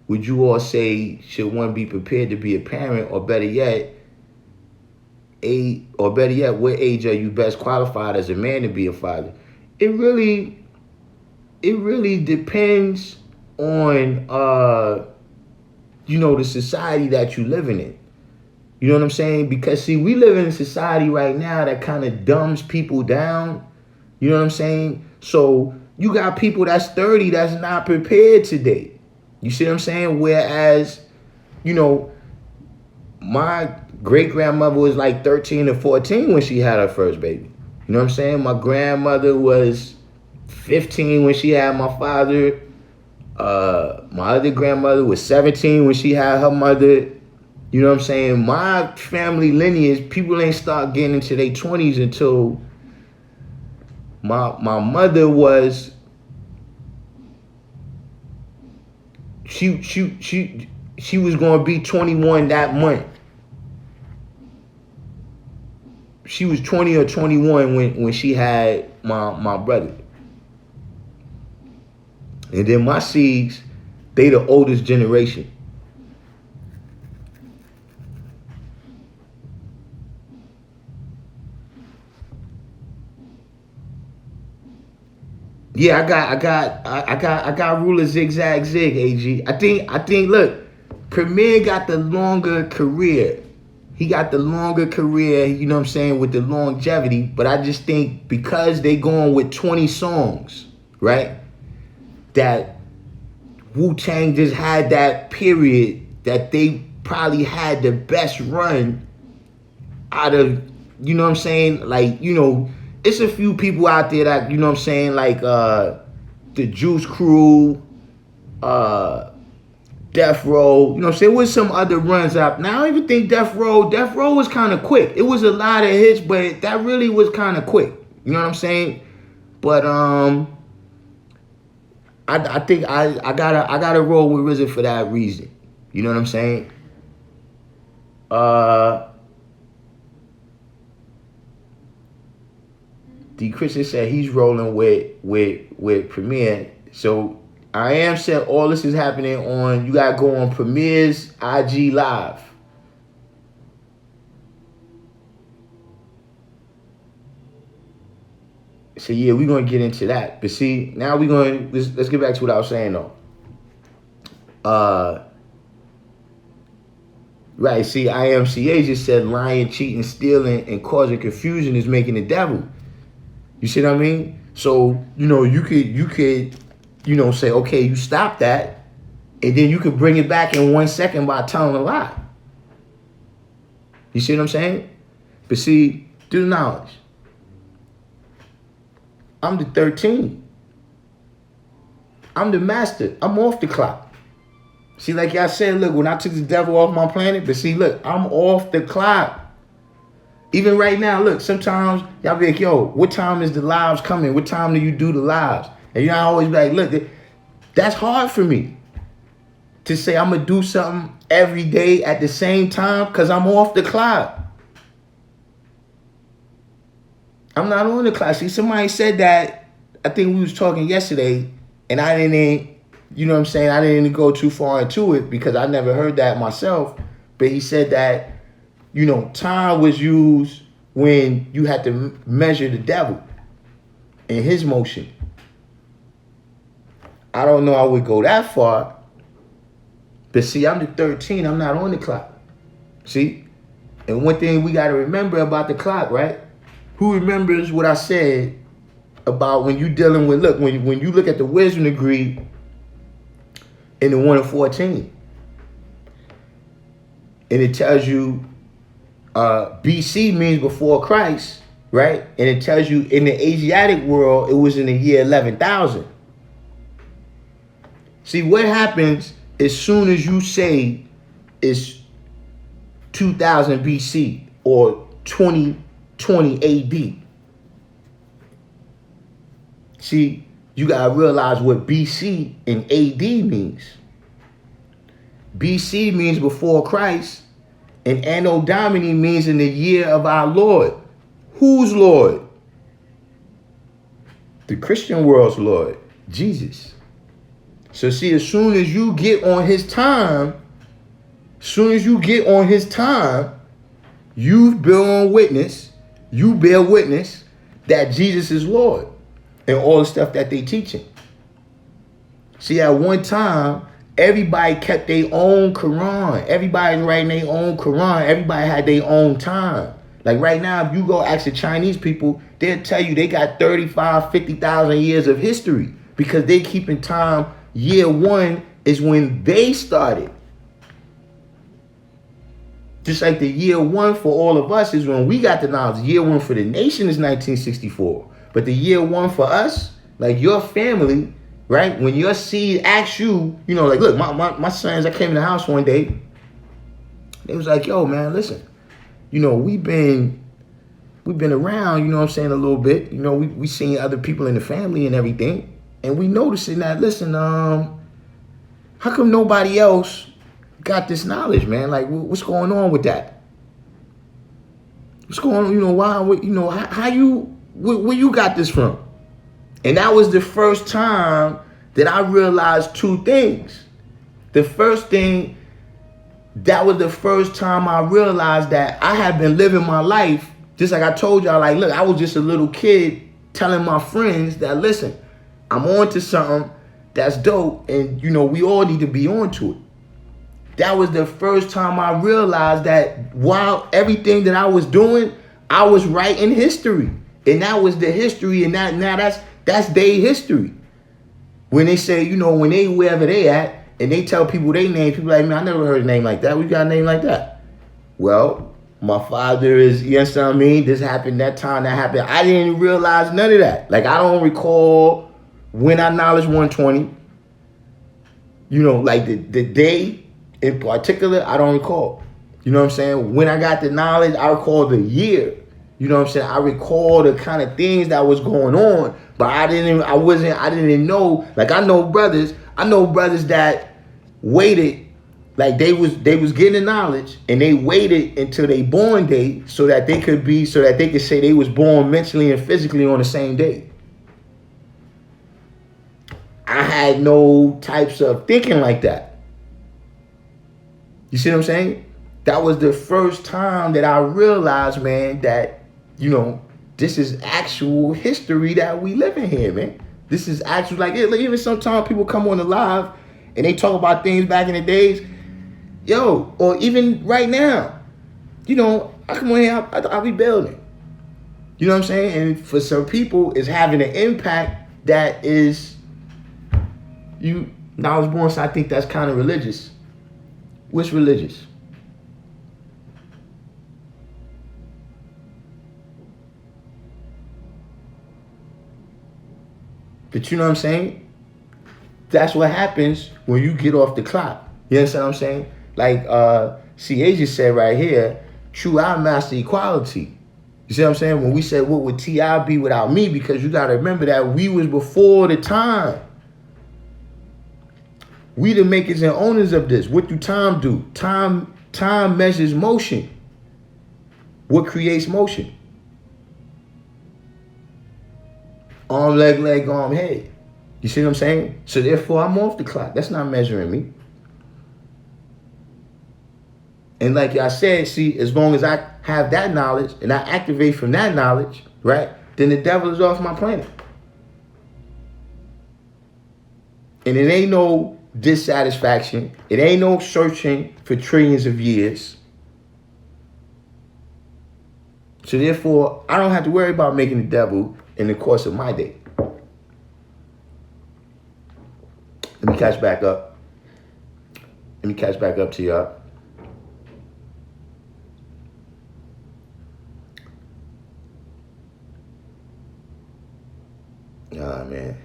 would you all say should one be prepared to be a parent, or better yet, what age are you best qualified as a man to be a father? It really depends on the society that you living in. You know what I'm saying? Because see, we live in a society right now that kind of dumbs people down. You know what I'm saying? So you got people that's 30 that's not prepared today. You see what I'm saying? Whereas, my great-grandmother was like 13 or 14 when she had her first baby. You know what I'm saying? My grandmother was 15 when she had my father. My other grandmother was 17 when she had her mother. You know what I'm saying? My family lineage, people ain't start getting into their 20s until my mother was she was gonna be 21 that month. She was 20 or 21 when she had my brother. And then my seeds, they the oldest generation. Yeah, I got ruler zigzag zig, AG. I think look, Premier got the longer career. He got the longer career, you know what I'm saying, with the longevity. But I just think because they going with 20 songs, right? That Wu-Tang just had that period that they probably had the best run out of, you know what I'm saying? Like, it's a few people out there that, you know what I'm saying, like the Juice Crew, Death Row, you know what I'm saying? With some other runs out. Now I don't even think Death Row was kind of quick. It was a lot of hits, but that really was kind of quick. You know what I'm saying? But I think I gotta roll with RZA for that reason. You know what I'm saying? D. Christian said he's rolling with Premier. So I am said all this is happening on, you gotta go on Premier's IG Live. So yeah, we're gonna get into that. But see, now let's get back to what I was saying though. Right, see, IMCA just said lying, cheating, stealing, and causing confusion is making the devil. You see what I mean? So, you could, say, okay, you stop that, and then you could bring it back in 1 second by telling a lie. You see what I'm saying? But see, do the knowledge. I'm the 13. I'm the master. I'm off the clock. See, like y'all said, look, when I took the devil off my planet, but see, look, I'm off the clock. Even right now, look, sometimes y'all be like, yo, what time is the lives coming? What time do you do the lives? And y'all always be like, look, that's hard for me to say I'm going to do something every day at the same time because I'm off the clock. I'm not on the clock. See, somebody said that. I think we was talking yesterday, and I didn't, you know what I'm saying? I didn't go too far into it because I never heard that myself. But he said that, you know, time was used when you had to measure the devil in his motion. I don't know I would go that far. But see, I'm the 13. I'm not on the clock. See? And one thing we got to remember about the clock, right? Who remembers what I said about when you dealing with, look, when you look at the wisdom degree in the 1 of 14, and it tells you BC means before Christ, right? And it tells you in the Asiatic world, it was in the year 11,000. See, what happens as soon as you say it's 2000 BC or 2020 AD? See, you got to realize what BC and AD means. BC means before Christ, and Anno Domini means in the year of our Lord. Whose Lord? The Christian world's Lord, Jesus. So see, as soon as you get on his time, you bear witness that Jesus is Lord and all the stuff that they teaching. See, at one time, everybody kept their own Quran. Everybody writing their own Quran. Everybody had their own time. Like right now, if you go ask the Chinese people, they'll tell you they got 35, 50,000 years of history because they keeping time. Year 1 is when they started. Just like the year 1 for all of us is when we got the knowledge. Year 1 for the nation is 1964. But the year 1 for us, like your family, right? When your seed asks you, you know, like, look, my sons, I came in the house one day. They was like, yo, man, listen, you know, we've been around, you know what I'm saying, a little bit. You know, we seen other people in the family and everything. And we noticing that, listen, how come nobody else got this knowledge, man? Like, what's going on with that? What's going on? You know, why, you know, where you got this from? And that was the first time that I realized 2 things. The first thing, that was the first time I realized that I had been living my life, just like I told y'all, like, look, I was just a little kid telling my friends that, listen, I'm on to something that's dope, and, you know, we all need to be on to it. That was the first time I realized that while everything that I was doing, I was writing history. And that was the history, and now that's their history. When they say, you know, when they wherever they at, and they tell people their name, people like, man, I never heard a name like that. We got a name like that. Well, my father is, you understand what I mean? This happened, that time, that happened. I didn't realize none of that. Like, I don't recall when I knowledge 120. You know, like the day in particular, I don't recall. You know what I'm saying? When I got the knowledge, I recall the year. You know what I'm saying? I recall the kind of things that was going on, but I didn't know. Like, I know brothers that waited, like they was getting the knowledge, and they waited until they born day so that they could say they was born mentally and physically on the same day. I had no types of thinking like that. You see what I'm saying? That was the first time that I realized, man, that, you know, this is actual history that we live in here, man. This is actual, like, even sometimes people come on the live and they talk about things back in the days, yo, or even right now, you know, I come on here, I'll be building. You know what I'm saying? And for some people, it's having an impact that is, now I was born, so I think that's kind of religious. What's religious? But you know what I'm saying? That's what happens when you get off the clock. You understand what I'm saying? Like CA just said right here, true I master equality. You see what I'm saying? When we said, what would T.I. be without me? Because you got to remember that we was before the time. We the makers and owners of this. What do time do? Time measures motion. What creates motion? arm, leg, arm, head. You see what I'm saying? So therefore, I'm off the clock. That's not measuring me. And like I said, see, as long as I have that knowledge and I activate from that knowledge, right, then the devil is off my planet. And it ain't no dissatisfaction. It ain't no searching for trillions of years. So therefore, I don't have to worry about making the devil in the course of my day. Let me catch back up. Let me catch back up to y'all. Nah, man.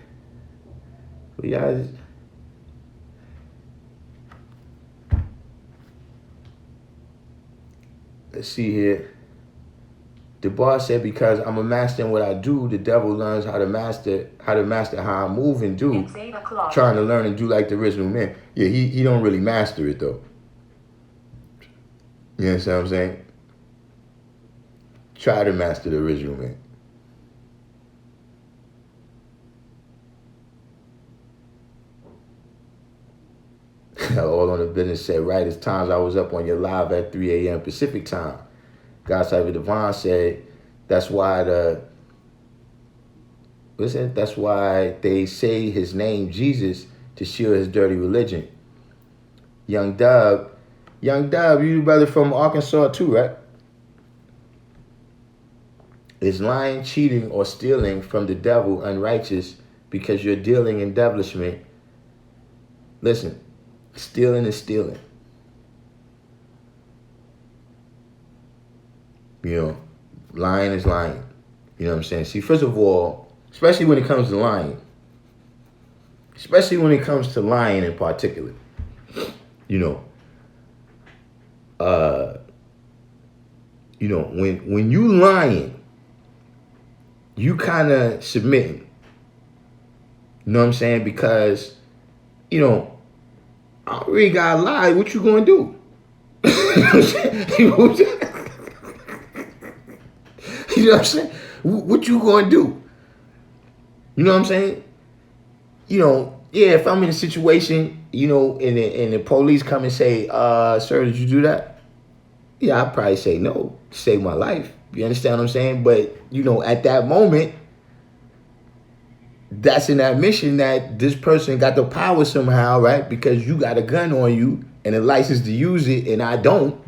But y'all, let's see here. The boss said, because I'm a master in what I do, the devil learns how to master how I move and do. Trying to learn and do like the original man. Yeah, he don't really master it though. You understand what I'm saying? Try to master the original man. All on the business said, right, it's times I was up on your live at 3 a.m. Pacific time. God's Cyber Devon said, that's why that's why they say his name Jesus to shield his dirty religion. Young Dub, you the brother from Arkansas too, right? Is lying, cheating, or stealing from the devil unrighteous because you're dealing in devilishment? Listen, stealing is stealing. You know, lying is lying. You know what I'm saying? See, first of all, especially when it comes to lying, in particular, you know, when you lying, you kind of submitting. You know what I'm saying? Because, you know, I really gotta lie. What you gonna do? You know what I'm saying? What you gonna do? You know what I'm saying? You know, yeah, if I'm in a situation, you know, and the police come and say, sir, did you do that? Yeah, I'd probably say no, to save my life. You understand what I'm saying? But, you know, at that moment, that's an admission that this person got the power somehow, right? Because you got a gun on you and a license to use it and I don't.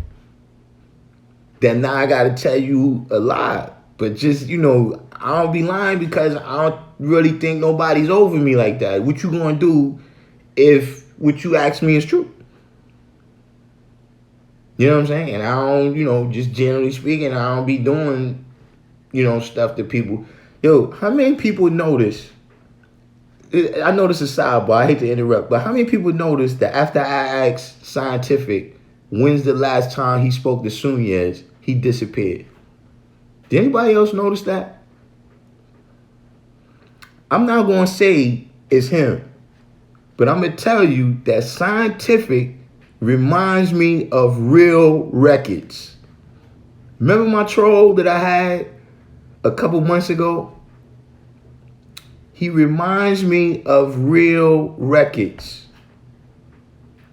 Then now I got to tell you a lie. But just, you know, I don't be lying because I don't really think nobody's over me like that. What you gonna do if what you ask me is true? You know what I'm saying? And I don't, you know, just generally speaking, I don't be doing, you know, stuff that people... Yo, how many people notice... I know this is a sidebar, I hate to interrupt, but how many people notice that after I asked Scientific when's the last time he spoke to Sunyez, he disappeared? Did anybody else notice that? I'm not going to say it's him, but I'm going to tell you that Scientific reminds me of Real Records. Remember my troll that I had a couple months ago? He reminds me of Real Records.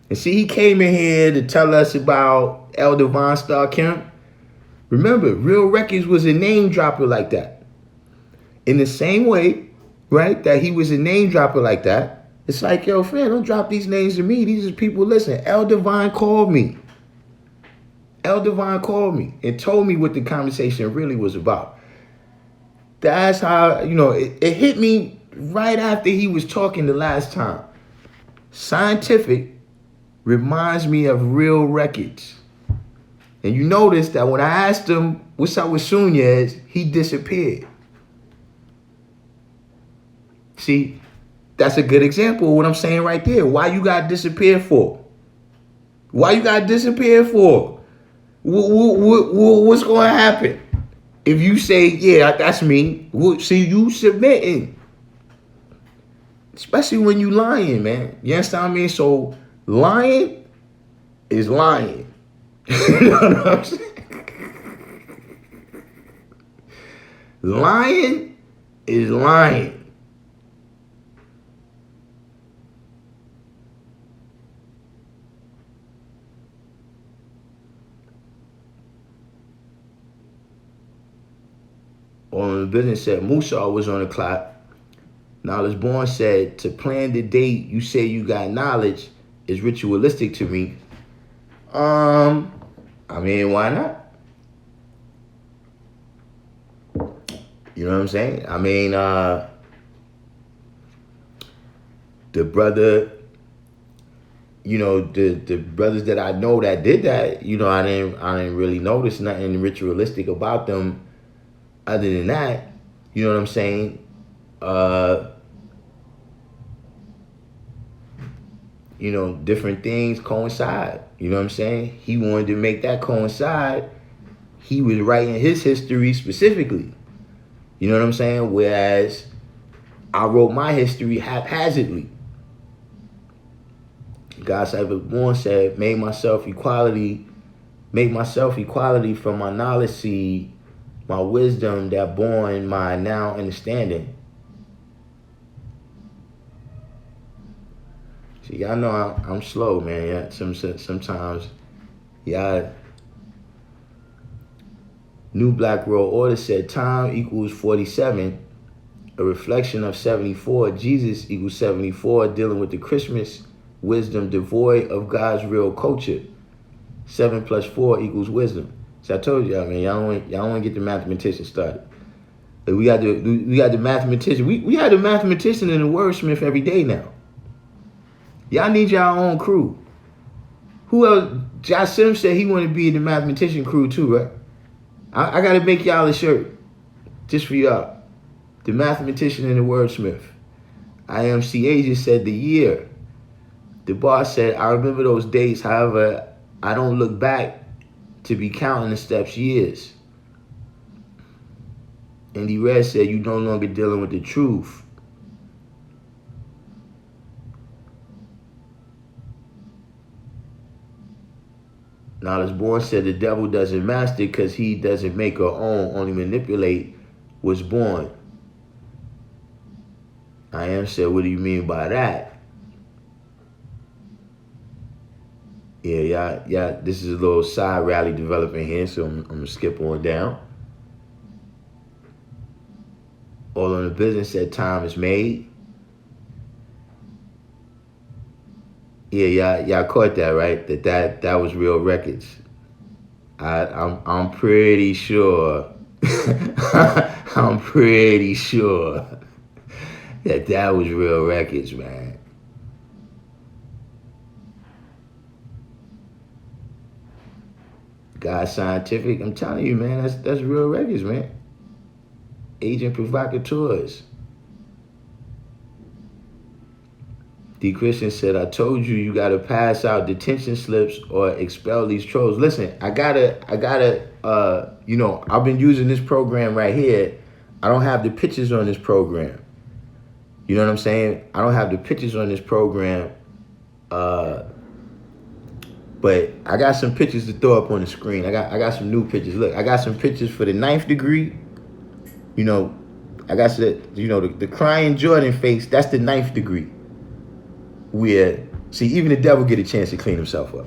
And see, he came in here to tell us about Elder Von Starkemp. Remember, Real Records was a name dropper like that. In the same way, right, that he was a name dropper like that, it's like, yo, fam, don't drop these names to me. These are people, listen, Elder Von called me. Elder Von called me and told me what the conversation really was about. That's how, you know, it hit me right after he was talking the last time. Scientific reminds me of Real Records. And you notice that when I asked him, what's up with Sunyez, he disappeared. See, that's a good example of what I'm saying right there. Why you got to disappear for? Why you got to disappear for? What's going to happen? If you say, yeah, that's me, see, you submitting. Especially when you lying, man. You understand what I mean? So lying is lying. You know what I'm saying? Lying is lying. On the business said Musa was on the clock. Knowledge Born said, to plan the date you say you got knowledge is ritualistic to me. I mean, why not? You know what I'm saying? I mean, the brother, you know, the brothers that I know that did that, you know, I didn't really notice nothing ritualistic about them other than that. You know what I'm saying? You know, different things coincide. You know what I'm saying? He wanted to make that coincide. He was writing his history specifically. You know what I'm saying? Whereas I wrote my history haphazardly. God was born said, make myself equality from my knowledge seed, my wisdom that born my now understanding. See, y'all know I'm slow, man. Yeah, sometimes, yeah. New Black World Order said time equals 47, a reflection of 74. Jesus equals 74, dealing with the Christmas wisdom devoid of God's real culture. 7 plus 4 equals wisdom. So I told y'all, man, y'all don't want to get the mathematician started. We got the mathematician. We had a mathematician and a wordsmith every day now. Y'all need y'all own crew. Who else? Josh Sims said he wanted to be in the mathematician crew too, right? I got to make y'all a shirt just for y'all. The mathematician and the wordsmith. IMCA just said the year. The boss said, I remember those dates. However, I don't look back to be counting the steps years. Andy Red said, you no longer dealing with the truth. Knowledge Born said the devil doesn't master because he doesn't make or own, only manipulate what's born. I am said, what do you mean by that? Yeah, this is a little side rally developing here, so I'm going to skip on down. All on the business said time is made. Yeah, y'all caught that, right? That was real records. I'm pretty sure. I'm pretty sure that was real records, man. God Scientific, I'm telling you, man, that's real records, man. Agent provocateurs. D. Christian said, I told you, you gotta pass out detention slips or expel these trolls. Listen, I gotta, you know, I've been using this program right here. I don't have the pictures on this program. You know what I'm saying? I don't have the pictures on this program. But I got some pictures to throw up on the screen. I got some new pictures. Look, I got some pictures for the 9th degree. You know, I got the crying Jordan face. That's the 9th degree. Where, see, even the devil get a chance to clean himself up.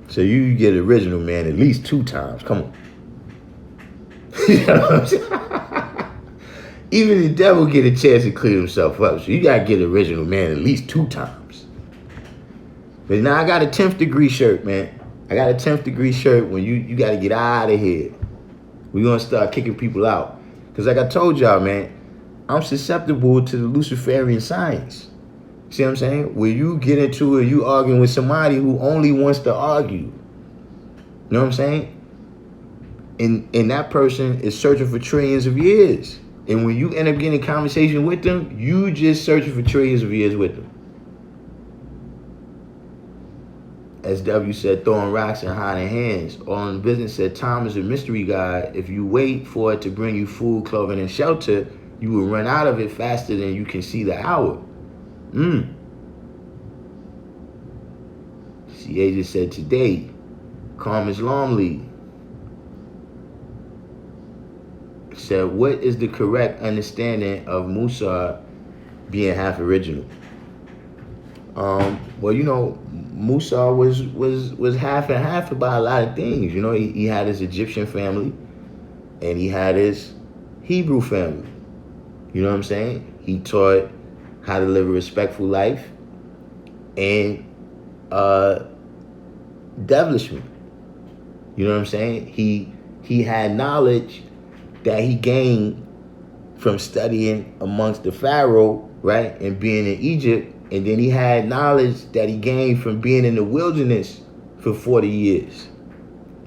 So you get original, man, at least 2 times. Come on. You know what I'm saying? Even the devil get a chance to clean himself up. So you got to get original, man, at least 2 times. But now I got a 10th degree shirt, man. I got a 10th degree shirt when you got to get out of here. We're going to start kicking people out. Because like I told y'all, man, I'm susceptible to the Luciferian science. See what I'm saying? Where you get into it, you arguing with somebody who only wants to argue. You know what I'm saying? And that person is searching for trillions of years. And when you end up getting a conversation with them, you just searching for trillions of years with them. SW said, throwing rocks and hiding hands. All in business said, time is a mystery, God. If you wait for it to bring you food, clothing, and shelter, you will run out of it faster than you can see the hour. CA just said, today, calm is lonely. Said, what is the correct understanding of Musa being half original? Well, you know, Musa was half and half about a lot of things. You know, he had his Egyptian family. and he had his Hebrew family. You know what I'm saying? He taught how to live a respectful life and devilishment. You know what I'm saying? He had knowledge that he gained from studying amongst the Pharaoh, right, and being in Egypt, and then he had knowledge that he gained from being in the wilderness for 40 years.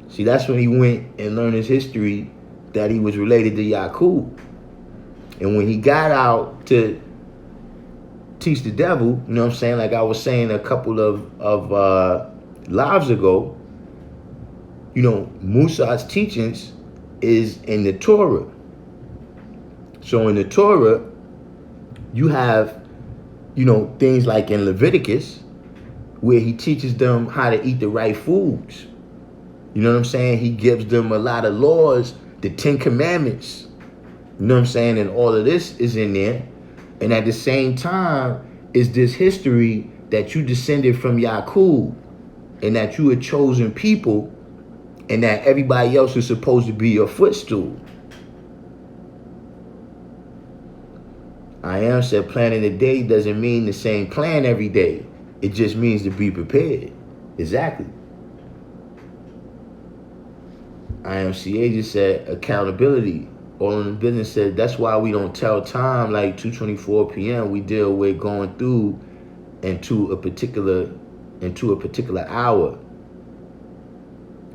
See, that's when he went and learned his history that he was related to Yaqub. And when he got out to teach the devil, you know what I'm saying, like I was saying a couple of lives ago, you know, Musa's teachings is in the Torah. So in the Torah, you have, you know, things like in Leviticus, where he teaches them how to eat the right foods. You know what I'm saying? He gives them a lot of laws, the 10 Commandments. You know what I'm saying? And all of this is in there. And at the same time, is this history that you descended from Yaqub, and that you a chosen people, and that everybody else is supposed to be your footstool. I am said planning a day doesn't mean the same plan every day. It just means to be prepared. Exactly. IMCA just said accountability. All in the business said that's why we don't tell time like 2:24 p.m. We deal with going through into a particular hour.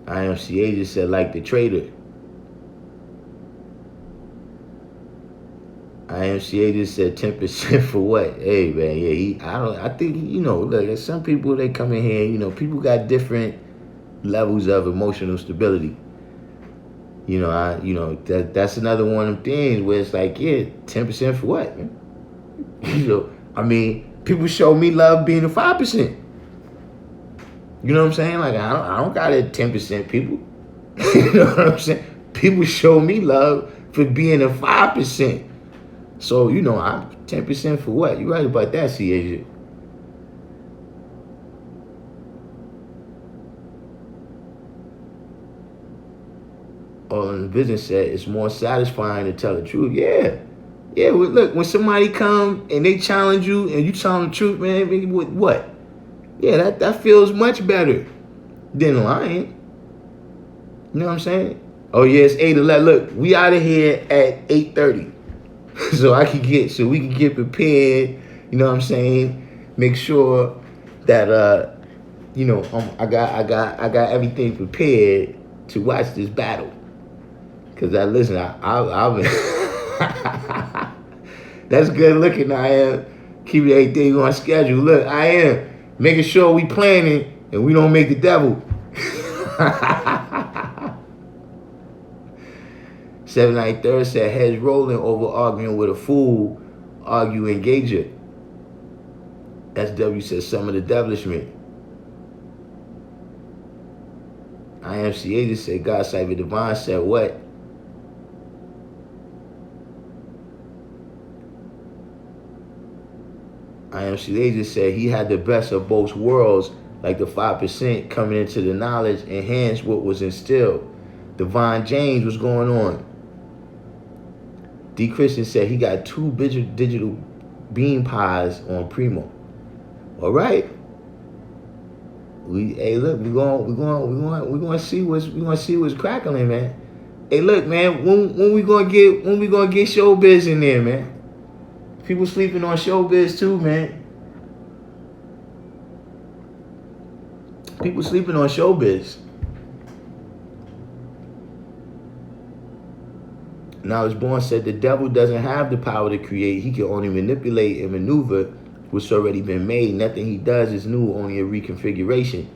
IMCA just said like the trader. IMCA just said 10% for what? Hey man, yeah, I think, you know, look, some people, they come in here, you know, people got different levels of emotional stability. You know, that's another one of them things where it's like, yeah, 10% for what, man? You know, I mean, people show me love being a 5%. You know what I'm saying? Like, I don't got a 10% people. You know what I'm saying? People show me love for being a 5%. So, you know, I'm 10% for what? You right about that, C.A.J. All in the business said it's more satisfying to tell the truth. Yeah. Yeah, well, look, when somebody come and they challenge you and you tell them the truth, man, what? Yeah, that feels much better than lying. You know what I'm saying? Oh, yeah, it's 8:11. Look, we out of here at 8:30. So we can get prepared, you know what I'm saying? Make sure that you know, I got everything prepared to watch this battle. Cause listen, I've been that's good looking. I am keeping everything on schedule. Look, I am making sure we planning and we don't make the devil. 793rd said heads rolling over arguing with a fool, argue engager. SW said some of the devilishment. IMCA just said God Cyber Divine said what? IMCA just said he had the best of both worlds, like the 5% coming into the knowledge, enhanced what was instilled. Divine James, what's going on? D. Christian said he got 2 digital bean pies on Primo. All right. Hey, look, we're gonna see what's crackling, man. Hey, look, man, when we gonna get showbiz in there, man? People sleeping on showbiz too, man. People sleeping on showbiz. Now, as Born said, the devil doesn't have the power to create. He can only manipulate and maneuver what's already been made. Nothing he does is new, only a reconfiguration.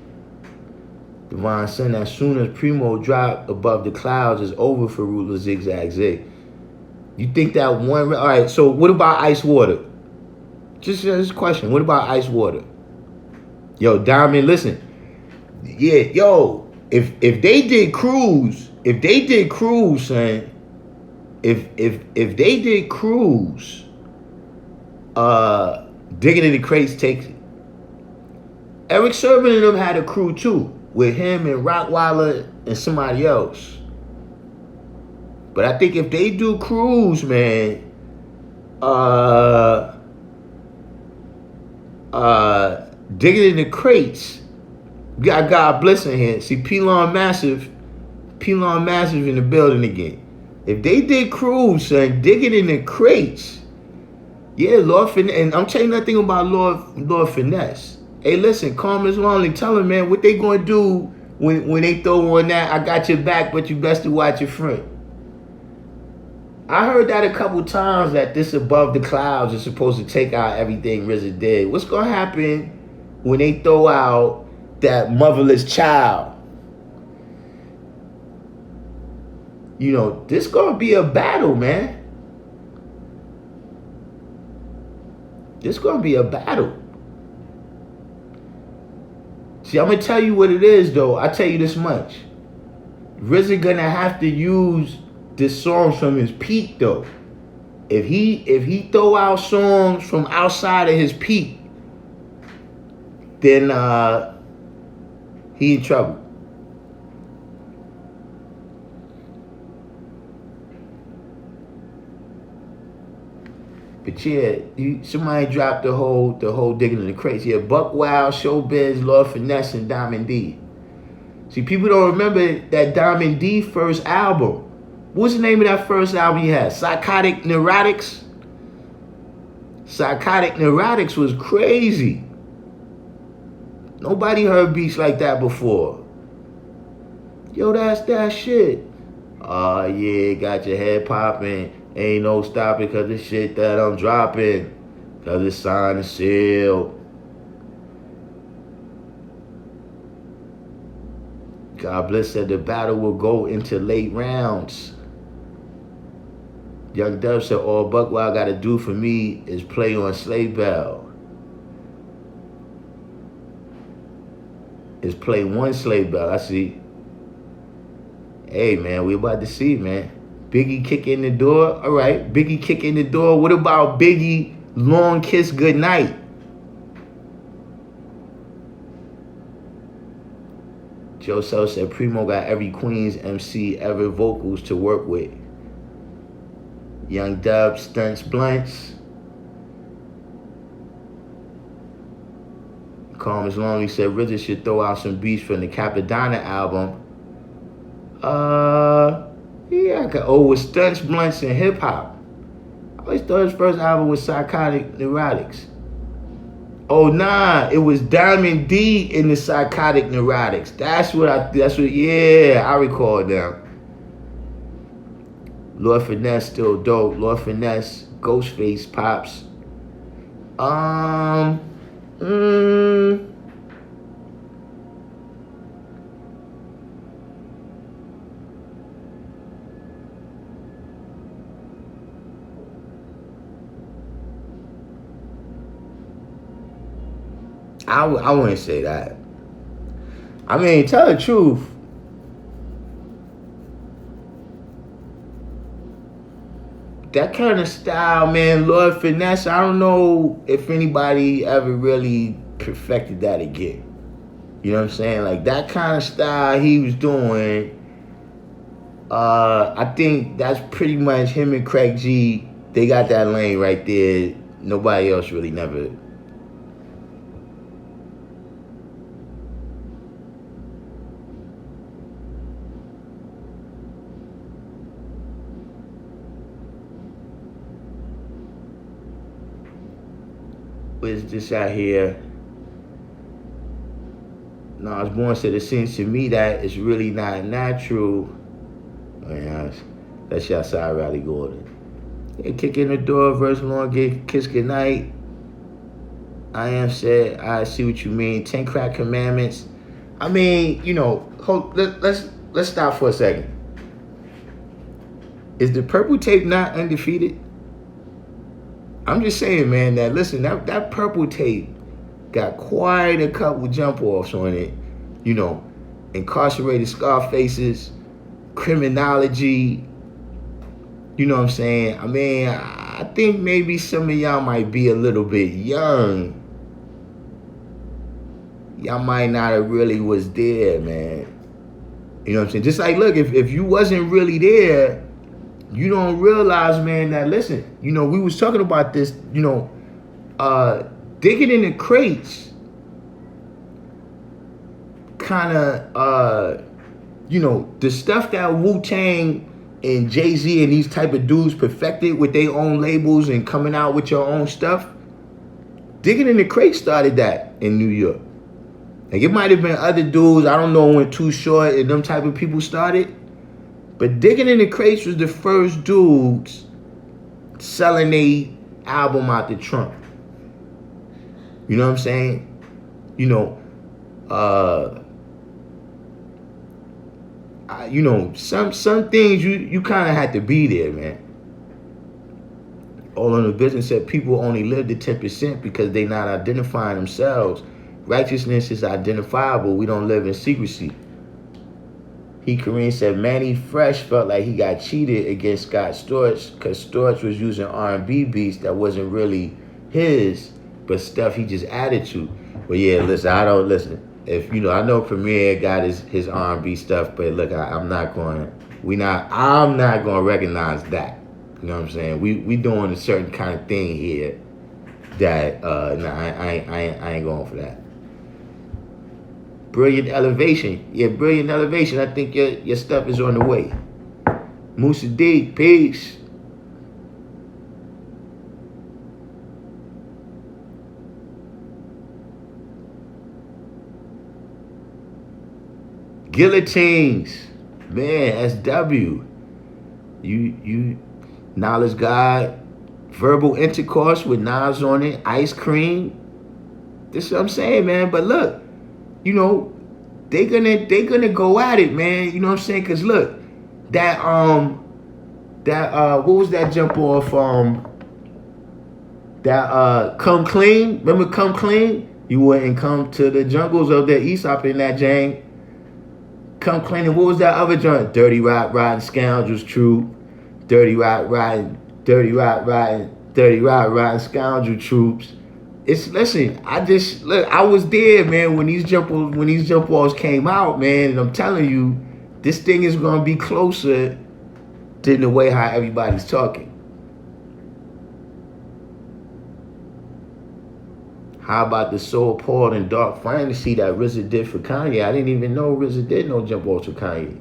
Divine Son, as soon as Primo dropped above the clouds, is over for ruler Zigzag Zig. You think that one... All right, so what about ice water? Just a question. What about ice water? Yo, Diamond, listen. Yeah, yo, if they did cruise, son... If they did cruise, digging in the crates takes it. Eric Sermon and them had a crew too, with him and Rottweiler and somebody else. But I think if they do cruise, man, digging in the crates, got God bless in here. See, Pelon Massive in the building again. If they did cruise, son, digging in the crates, yeah, Lord Finesse, and I'm telling you nothing about Lord Finesse. Hey, listen, Calm is lonely. Tell him, man, what they gonna do when they throw on that, I got your back, but you best to watch your front. I heard that a couple times, that this above the clouds is supposed to take out everything RZA did. What's gonna happen when they throw out that motherless child? You know, this gonna be a battle, man. This gonna be a battle. See, I'm gonna tell you what it is, though. I tell you this much: RZA gonna have to use the songs from his peak, though. If he throw out songs from outside of his peak, then he in trouble. But yeah, somebody dropped the whole digging in the crates. Yeah, Buck Wild, Showbiz, Lord Finesse, and Diamond D. See, people don't remember that Diamond D first album. What's the name of that first album he had? Psychotic Neurotics? Psychotic Neurotics was crazy. Nobody heard beats like that before. Yo, that's that shit. Oh, yeah, got your head popping. Ain't no stopping because the shit that I'm dropping. Because it's signed and sealed. God bless said the battle will go into late rounds. Young Dub said, all Buckwild got to do for me is play on Slave Bell. Is play one Slave Bell. I see. Hey, man, we about to see, man. Biggie kick in the door. All right, Biggie kick in the door. What about Biggie long kiss goodnight? Joe Sell said Primo got every Queens MC ever vocals to work with. Young Dub stunts blunts. Calm as long. He said RZA should throw out some beats from the Capadonna album. Yeah, I could. Oh, with stunts, blunts, and hip hop. I always thought his first album was Psychotic Neurotics. Oh nah, it was Diamond D in the Psychotic Neurotics. Yeah, I recall now. Lord Finesse still dope. Lord Finesse, Ghostface pops. I wouldn't say that. I mean, tell the truth. That kind of style, man, Lord Finesse, I don't know if anybody ever really perfected that again. You know what I'm saying? Like, that kind of style he was doing, I think that's pretty much him and Craig G. They got that lane right there. Nobody else really never. What's this out here? No, I was born said it seems to me that it's really not natural. Oh, yeah, that's your side, Riley Gordon. Yeah, kick in the door, verse long, get kiss goodnight. I am said, I see what you mean. 10 crack commandments. I mean, you know, let's stop for a second. Is the purple tape not undefeated? I'm just saying, man, that listen, that purple tape got quite a couple jump offs on it. You know, incarcerated Scarfaces, criminology. You know what I'm saying? I mean, I think maybe some of y'all might be a little bit young. Y'all might not have really was there, man. You know what I'm saying? Just like, look, if you wasn't really there, you don't realize, man, that listen, you know, we was talking about this, you know, digging in the crates kind of, you know, the stuff that Wu-Tang and Jay-Z and these type of dudes perfected with their own labels and coming out with your own stuff. Digging in the crates started that in New York. Like, it might have been other dudes, I don't know when Too Short and them type of people started, but Digging in the Crates was the first dudes selling a album out the trunk. You know what I'm saying? You know, you know, some things you kind of had to be there, man. All in the business that people only live to 10% because they not identifying themselves. Righteousness is identifiable. We don't live in secrecy. Kareem said Manny Fresh felt like he got cheated against Scott Storch because Storch was using R&B beats that wasn't really his, but stuff he just added to. But yeah, listen, I don't listen. If you know, I know Premier got his R&B stuff, but look, I'm not going to recognize that. You know what I'm saying? We doing a certain kind of thing here that I ain't going for that. Brilliant elevation. Yeah, brilliant elevation. I think your stuff is on the way. Musa D, peace. Guillotines. Man, SW. You Knowledge God, verbal intercourse with Nas on it, ice cream. This is what I'm saying, man. But look, you know, they gonna go at it, man. You know what I'm saying? Cause look, that what was that jump off? That Come Clean. Remember Come Clean? You wouldn't come to the jungles of the Aesop in that jang. Come Clean. And what was that other joint? Dirty Rock Riding Scoundrels Troop. Dirty Rock Riding Scoundrel Troops. Listen, I was there, man, when these jump balls came out, man, and I'm telling you, this thing is gonna be closer than the way how everybody's talking. How about the So Appalled and Dark Fantasy that RZA did for Kanye? I didn't even know RZA did no jump balls for Kanye.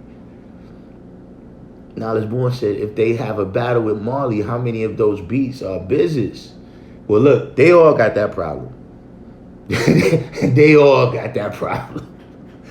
Knowledge Born said, if they have a battle with Marley, how many of those beats are business? Well, look, they all got that problem. They all got that problem.